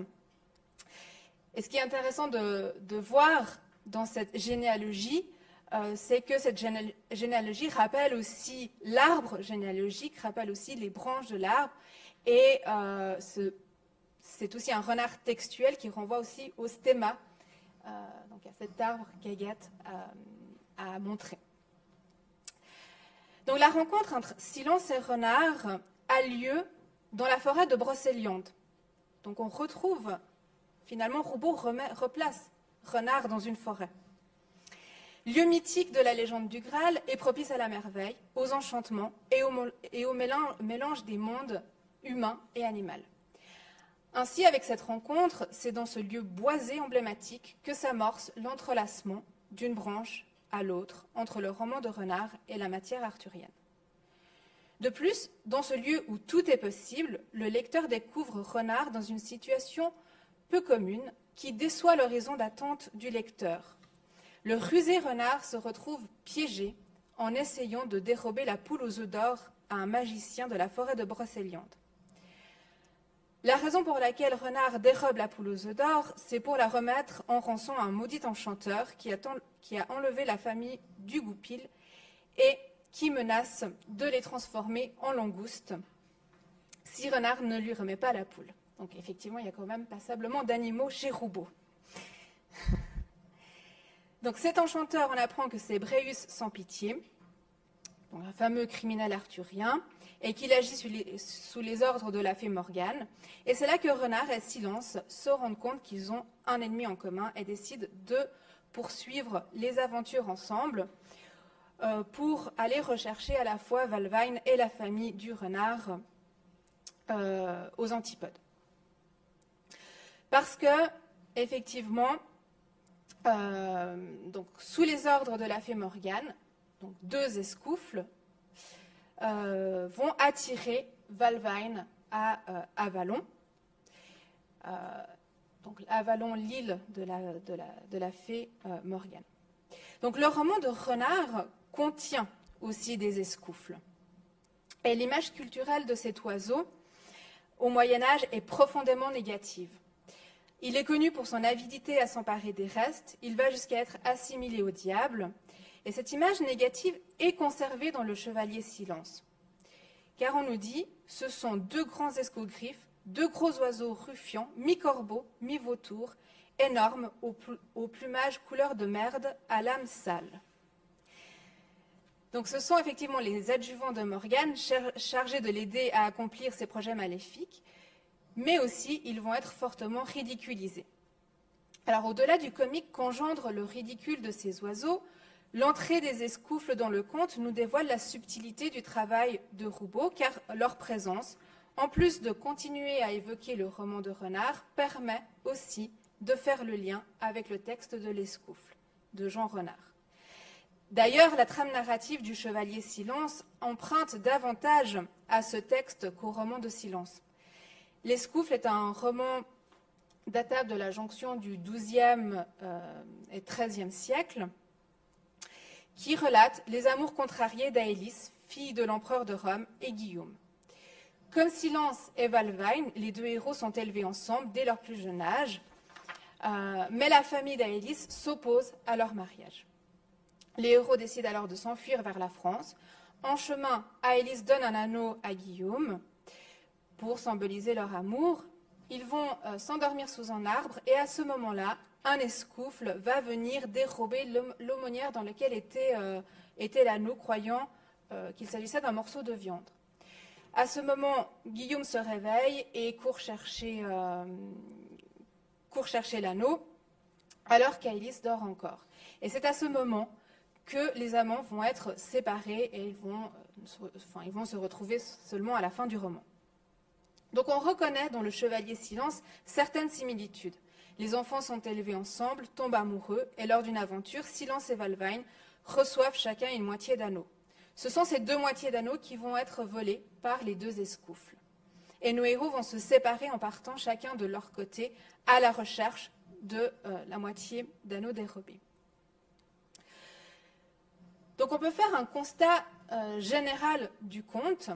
Speaker 3: Et ce qui est intéressant de voir dans cette généalogie, c'est que cette généalogie rappelle aussi l'arbre généalogique, rappelle aussi les branches de l'arbre, et c'est aussi un renard textuel qui renvoie aussi au stéma, donc à cet arbre qu'Agathe a montré. Donc la rencontre entre Silence et Renard a lieu dans la forêt de Brocéliande. Donc on retrouve, finalement, Roubaud replace Renard dans une forêt. Lieu mythique de la légende du Graal et propice à la merveille, aux enchantements et au mélange des mondes humain et animal. Ainsi, avec cette rencontre, c'est dans ce lieu boisé emblématique que s'amorce l'entrelacement d'une branche à l'autre entre le roman de Renard et la matière arthurienne. De plus, dans ce lieu où tout est possible, le lecteur découvre Renard dans une situation peu commune qui déçoit l'horizon d'attente du lecteur. Le rusé renard se retrouve piégé en essayant de dérober la poule aux œufs d'or à un magicien de la forêt de Brocéliande. La raison pour laquelle Renard dérobe la poule aux œufs d'or, c'est pour la remettre en rançon à un maudit enchanteur qui a enlevé la famille du goupil et qui menace de les transformer en langoustes si Renard ne lui remet pas la poule. Donc effectivement, il y a quand même passablement d'animaux chez Roubaud. Donc cet enchanteur, on apprend que c'est Bréus sans pitié, donc un fameux criminel arthurien, et qu'il agit sous les ordres de la fée Morgane. Et c'est là que Renard et Silence se rendent compte qu'ils ont un ennemi en commun et décident de poursuivre les aventures ensemble pour aller rechercher à la fois Valvaine et la famille du renard aux antipodes. Parce que, effectivement, donc, sous les ordres de la fée Morgane, donc 2 escoufles vont attirer Valvaine à Avalon. Donc Avalon, l'île de la fée Morgane. Donc le roman de Renard contient aussi des escoufles. Et l'image culturelle de cet oiseau au Moyen-Âge est profondément négative. Il est connu pour son avidité à s'emparer des restes, il va jusqu'à être assimilé au diable, et cette image négative est conservée dans le Chevalier Silence. Car on nous dit, ce sont 2 grands escogriffes, 2 gros oiseaux ruffians, mi-corbeaux, mi-vautours, énormes, au plumage couleur de merde, à l'âme sale. Donc ce sont effectivement les adjuvants de Morgane chargés de l'aider à accomplir ses projets maléfiques, mais aussi ils vont être fortement ridiculisés. Alors au-delà du comique qu'engendre le ridicule de ces oiseaux, l'entrée des escoufles dans le conte nous dévoile la subtilité du travail de Roubaud, car leur présence, en plus de continuer à évoquer le roman de Renard, permet aussi de faire le lien avec le texte de l'Escoufle, de Jean Renard. D'ailleurs, la trame narrative du Chevalier Silence emprunte davantage à ce texte qu'au roman de Silence. L'Escoufle est un roman datable de la jonction du XIIe et XIIIe siècle, qui relate les amours contrariés d'Aélis, fille de l'empereur de Rome, et Guillaume. Comme Silence et Valvaine, les 2 héros sont élevés ensemble dès leur plus jeune âge, mais la famille d'Aélis s'oppose à leur mariage. Les héros décident alors de s'enfuir vers la France. En chemin, Aélis donne un anneau à Guillaume pour symboliser leur amour. Ils vont s'endormir sous un arbre et à ce moment-là, un escoufle va venir dérober l'aumônière dans laquelle était l'anneau, croyant qu'il s'agissait d'un morceau de viande. À ce moment, Guillaume se réveille et court chercher l'anneau, alors qu'Aélis dort encore. Et c'est à ce moment que les amants vont être séparés et ils vont se retrouver seulement à la fin du roman. Donc on reconnaît dans le Chevalier Silence certaines similitudes. Les enfants sont élevés ensemble, tombent amoureux, et lors d'une aventure, Silence et Valvaine reçoivent chacun une moitié d'anneau. Ce sont ces 2 moitiés d'anneau qui vont être volées par les 2 escoufles. Et nos héros vont se séparer en partant chacun de leur côté à la recherche de la moitié d'anneau dérobé. Donc on peut faire un constat général du conte,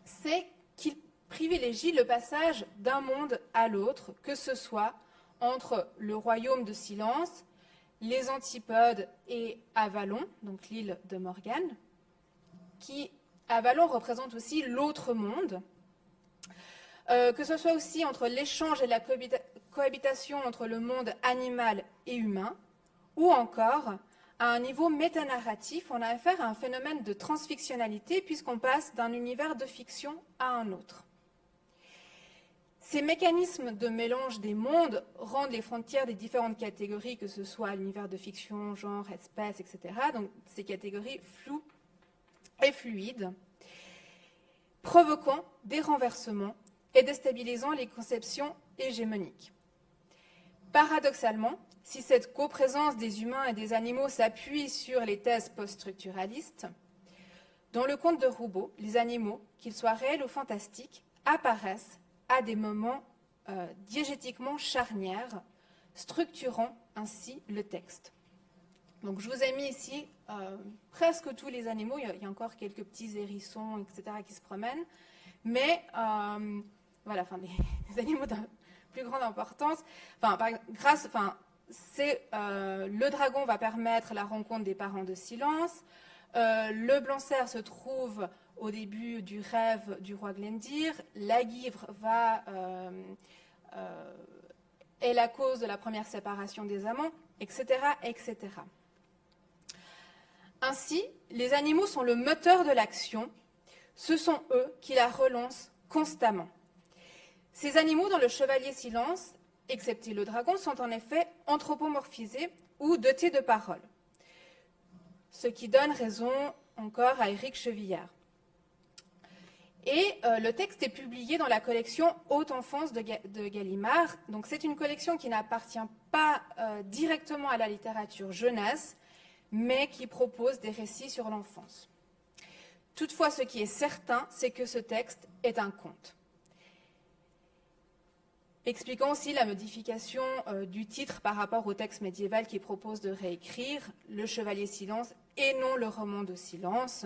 Speaker 3: c'est qu'il privilégie le passage d'un monde à l'autre, que ce soit entre le royaume de Silence, les antipodes et Avalon, donc l'île de Morgane, qui, Avalon, représente aussi l'autre monde, que ce soit aussi entre l'échange et la cohabitation entre le monde animal et humain, ou encore, à un niveau métanarratif, on a affaire à un phénomène de transfictionnalité puisqu'on passe d'un univers de fiction à un autre. Ces mécanismes de mélange des mondes rendent les frontières des différentes catégories, que ce soit l'univers de fiction, genre, espèce, etc., donc ces catégories floues et fluides, provoquant des renversements et déstabilisant les conceptions hégémoniques. Paradoxalement, si cette coprésence des humains et des animaux s'appuie sur les thèses post-structuralistes, dans le conte de Roubaud, les animaux, qu'ils soient réels ou fantastiques, apparaissent à des moments diégétiquement charnières, structurant ainsi le texte. Donc je vous ai mis ici presque tous les animaux, il y a encore quelques petits hérissons, etc., qui se promènent, mais voilà, des animaux de plus grande importance. Le dragon va permettre la rencontre des parents de Silence, le blanc cerf se trouve au début du rêve du roi Glendir, la Guivre est la cause de la première séparation des amants, etc., etc. Ainsi, les animaux sont le moteur de l'action, ce sont eux qui la relancent constamment. Ces animaux dans le Chevalier Silence, excepté le dragon, sont en effet anthropomorphisés ou dotés de paroles. Ce qui donne raison encore à Éric Chevillard. Et le texte est publié dans la collection Haute Enfance de Gallimard. Donc c'est une collection qui n'appartient pas directement à la littérature jeunesse, mais qui propose des récits sur l'enfance. Toutefois, ce qui est certain, c'est que ce texte est un conte. Expliquons aussi la modification du titre par rapport au texte médiéval qui propose de réécrire le Chevalier Silence et non le roman de Silence,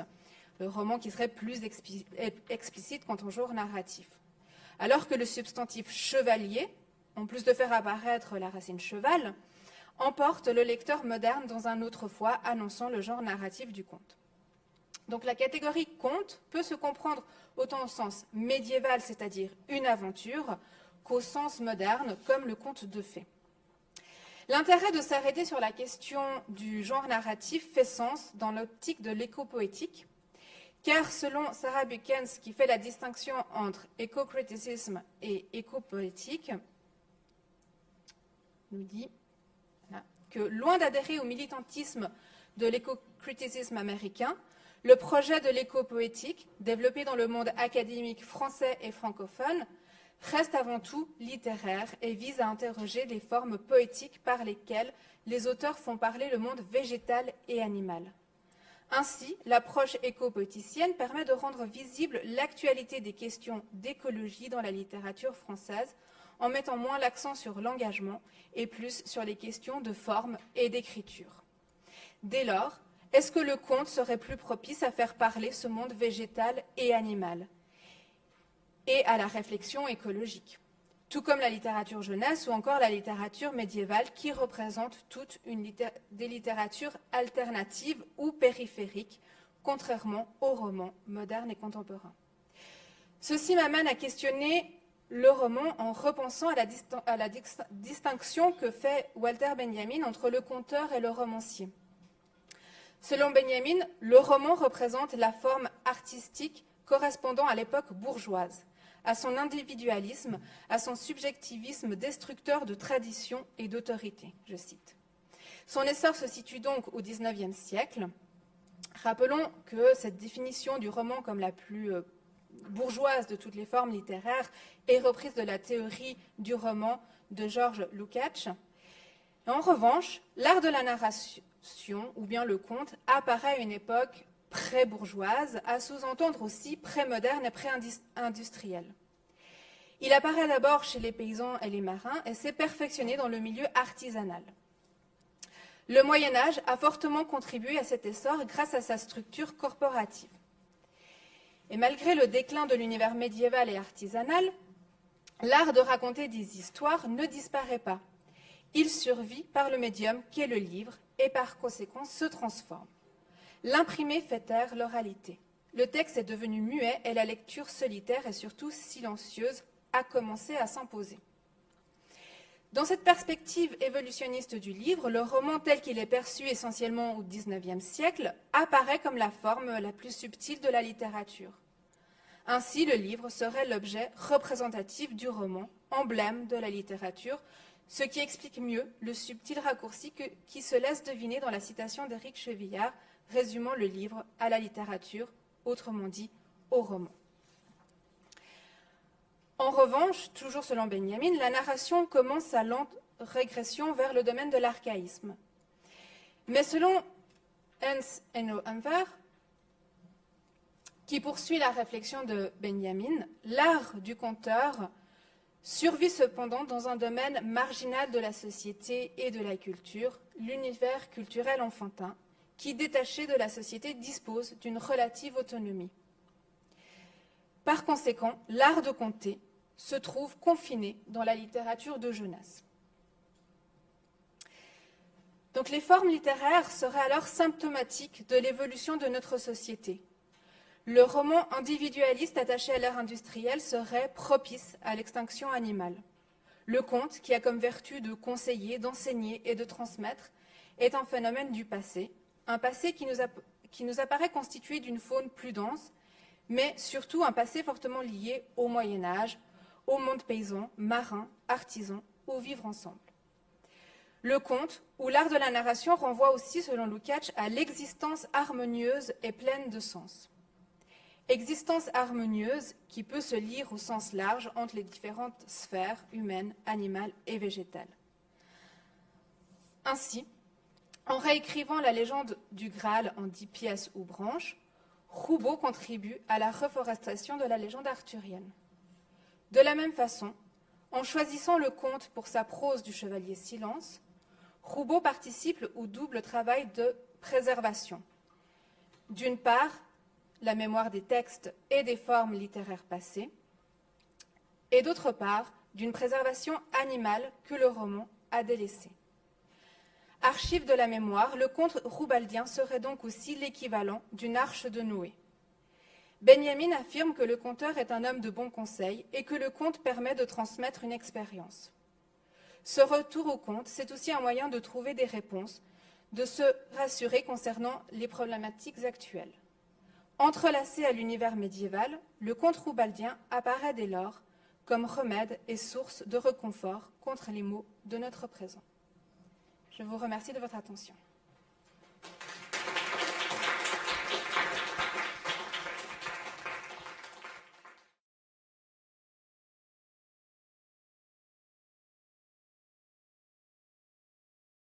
Speaker 3: le roman qui serait plus explicite quant au genre narratif. Alors que le substantif chevalier, en plus de faire apparaître la racine cheval, emporte le lecteur moderne dans un autrefois annonçant le genre narratif du conte. Donc la catégorie conte peut se comprendre autant au sens médiéval, c'est-à-dire une aventure, qu'au sens moderne, comme le conte de fées. L'intérêt de s'arrêter sur la question du genre narratif fait sens dans l'optique de l'éco-poétique, car selon Sarah Buchens, qui fait la distinction entre éco-criticisme et éco-poétique, nous dit que loin d'adhérer au militantisme de l'éco-criticisme américain, le projet de l'éco-poétique, développé dans le monde académique français et francophone, reste avant tout littéraire et vise à interroger les formes poétiques par lesquelles les auteurs font parler le monde végétal et animal. Ainsi, l'approche éco-poéticienne permet de rendre visible l'actualité des questions d'écologie dans la littérature française en mettant moins l'accent sur l'engagement et plus sur les questions de forme et d'écriture. Dès lors, est-ce que le conte serait plus propice à faire parler ce monde végétal et animal et à la réflexion écologique, tout comme la littérature jeunesse ou encore la littérature médiévale qui représente toutes des littératures alternatives ou périphériques, contrairement aux romans modernes et contemporains. Ceci m'amène à questionner le roman en repensant à la distinction que fait Walter Benjamin entre le conteur et le romancier. Selon Benjamin, le roman représente la forme artistique correspondant à l'époque bourgeoise, à son individualisme, à son subjectivisme destructeur de tradition et d'autorité, je cite. Son essor se situe donc au XIXe siècle. Rappelons que cette définition du roman comme la plus bourgeoise de toutes les formes littéraires est reprise de la théorie du roman de Georges Lukács. En revanche, l'art de la narration, ou bien le conte, apparaît à une époque pré-bourgeoise, à sous-entendre aussi pré-moderne et pré-industrielle. Il apparaît d'abord chez les paysans et les marins et s'est perfectionné dans le milieu artisanal. Le Moyen-Âge a fortement contribué à cet essor grâce à sa structure corporative. Et malgré le déclin de l'univers médiéval et artisanal, l'art de raconter des histoires ne disparaît pas. Il survit par le médium qu'est le livre et par conséquent se transforme. L'imprimé fait taire l'oralité. Le texte est devenu muet et la lecture solitaire et surtout silencieuse a commencé à s'imposer. Dans cette perspective évolutionniste du livre, le roman tel qu'il est perçu essentiellement au XIXe siècle apparaît comme la forme la plus subtile de la littérature. Ainsi, le livre serait l'objet représentatif du roman, emblème de la littérature, ce qui explique mieux le subtil raccourci qui se laisse deviner dans la citation d'Éric Chevillard, résumant le livre à la littérature, autrement dit au roman. En revanche, toujours selon Benjamin, la narration commence sa lente régression vers le domaine de l'archaïsme. Mais selon Hans Enno Anver, qui poursuit la réflexion de Benjamin, l'art du conteur survit cependant dans un domaine marginal de la société et de la culture, l'univers culturel enfantin, qui, détaché de la société, dispose d'une relative autonomie. Par conséquent, l'art de conter se trouve confiné dans la littérature de jeunesse. Donc les formes littéraires seraient alors symptomatiques de l'évolution de notre société. le roman individualiste attaché à l'ère industrielle serait propice à l'extinction animale. Le conte, qui a comme vertu de conseiller, d'enseigner et de transmettre, est un phénomène du passé, un passé qui nous apparaît constitué d'une faune plus dense, mais surtout un passé fortement lié au Moyen-Âge, au monde paysan, marin, artisan, au vivre ensemble. Le conte, ou l'art de la narration, renvoie aussi, selon Lukács, à l'existence harmonieuse et pleine de sens. Existence harmonieuse qui peut se lire au sens large entre les différentes sphères humaines, animales et végétales. Ainsi, en réécrivant la légende du Graal en 10 pièces ou branches, Roubaud contribue à la reforestation de la légende arthurienne. De la même façon, en choisissant le conte pour sa prose du chevalier Silence, Roubaud participe au double travail de préservation. D'une part, la mémoire des textes et des formes littéraires passées, et d'autre part, d'une préservation animale que le roman a délaissée. Archive de la mémoire, le conte roubaldien serait donc aussi l'équivalent d'une arche de Noé. Benjamin affirme que le conteur est un homme de bon conseil et que le conte permet de transmettre une expérience. Ce retour au conte, c'est aussi un moyen de trouver des réponses, de se rassurer concernant les problématiques actuelles. Entrelacé à l'univers médiéval, le conte roubaldien apparaît dès lors comme remède et source de réconfort contre les maux de notre présent. Je vous remercie de votre attention.